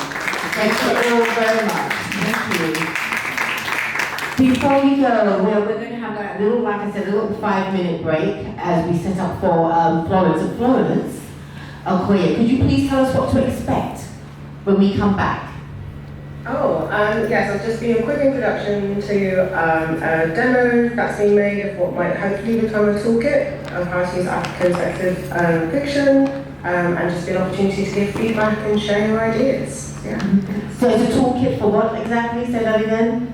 A: Thank you all very much. Thank you. Before we go, we're going to have a little, like I said, a little 5-minute break as we set up for Florence. And Florence, Okoye, could you please tell us what to expect when we come back?
O: Yes, I'll just give you a quick introduction to a demo that's being made of what might hopefully become a toolkit of how to use African speculative fiction, and just be an opportunity to give feedback and share your ideas. Yeah.
A: So it's a toolkit for what exactly? Say that again.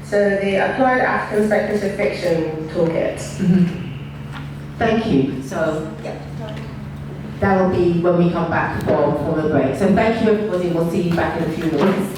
O: So the Applied African Speculative Fiction Toolkit.
A: Thank you. So yeah, that will be when we come back from the break. So thank you everybody. We'll see you back in a few minutes.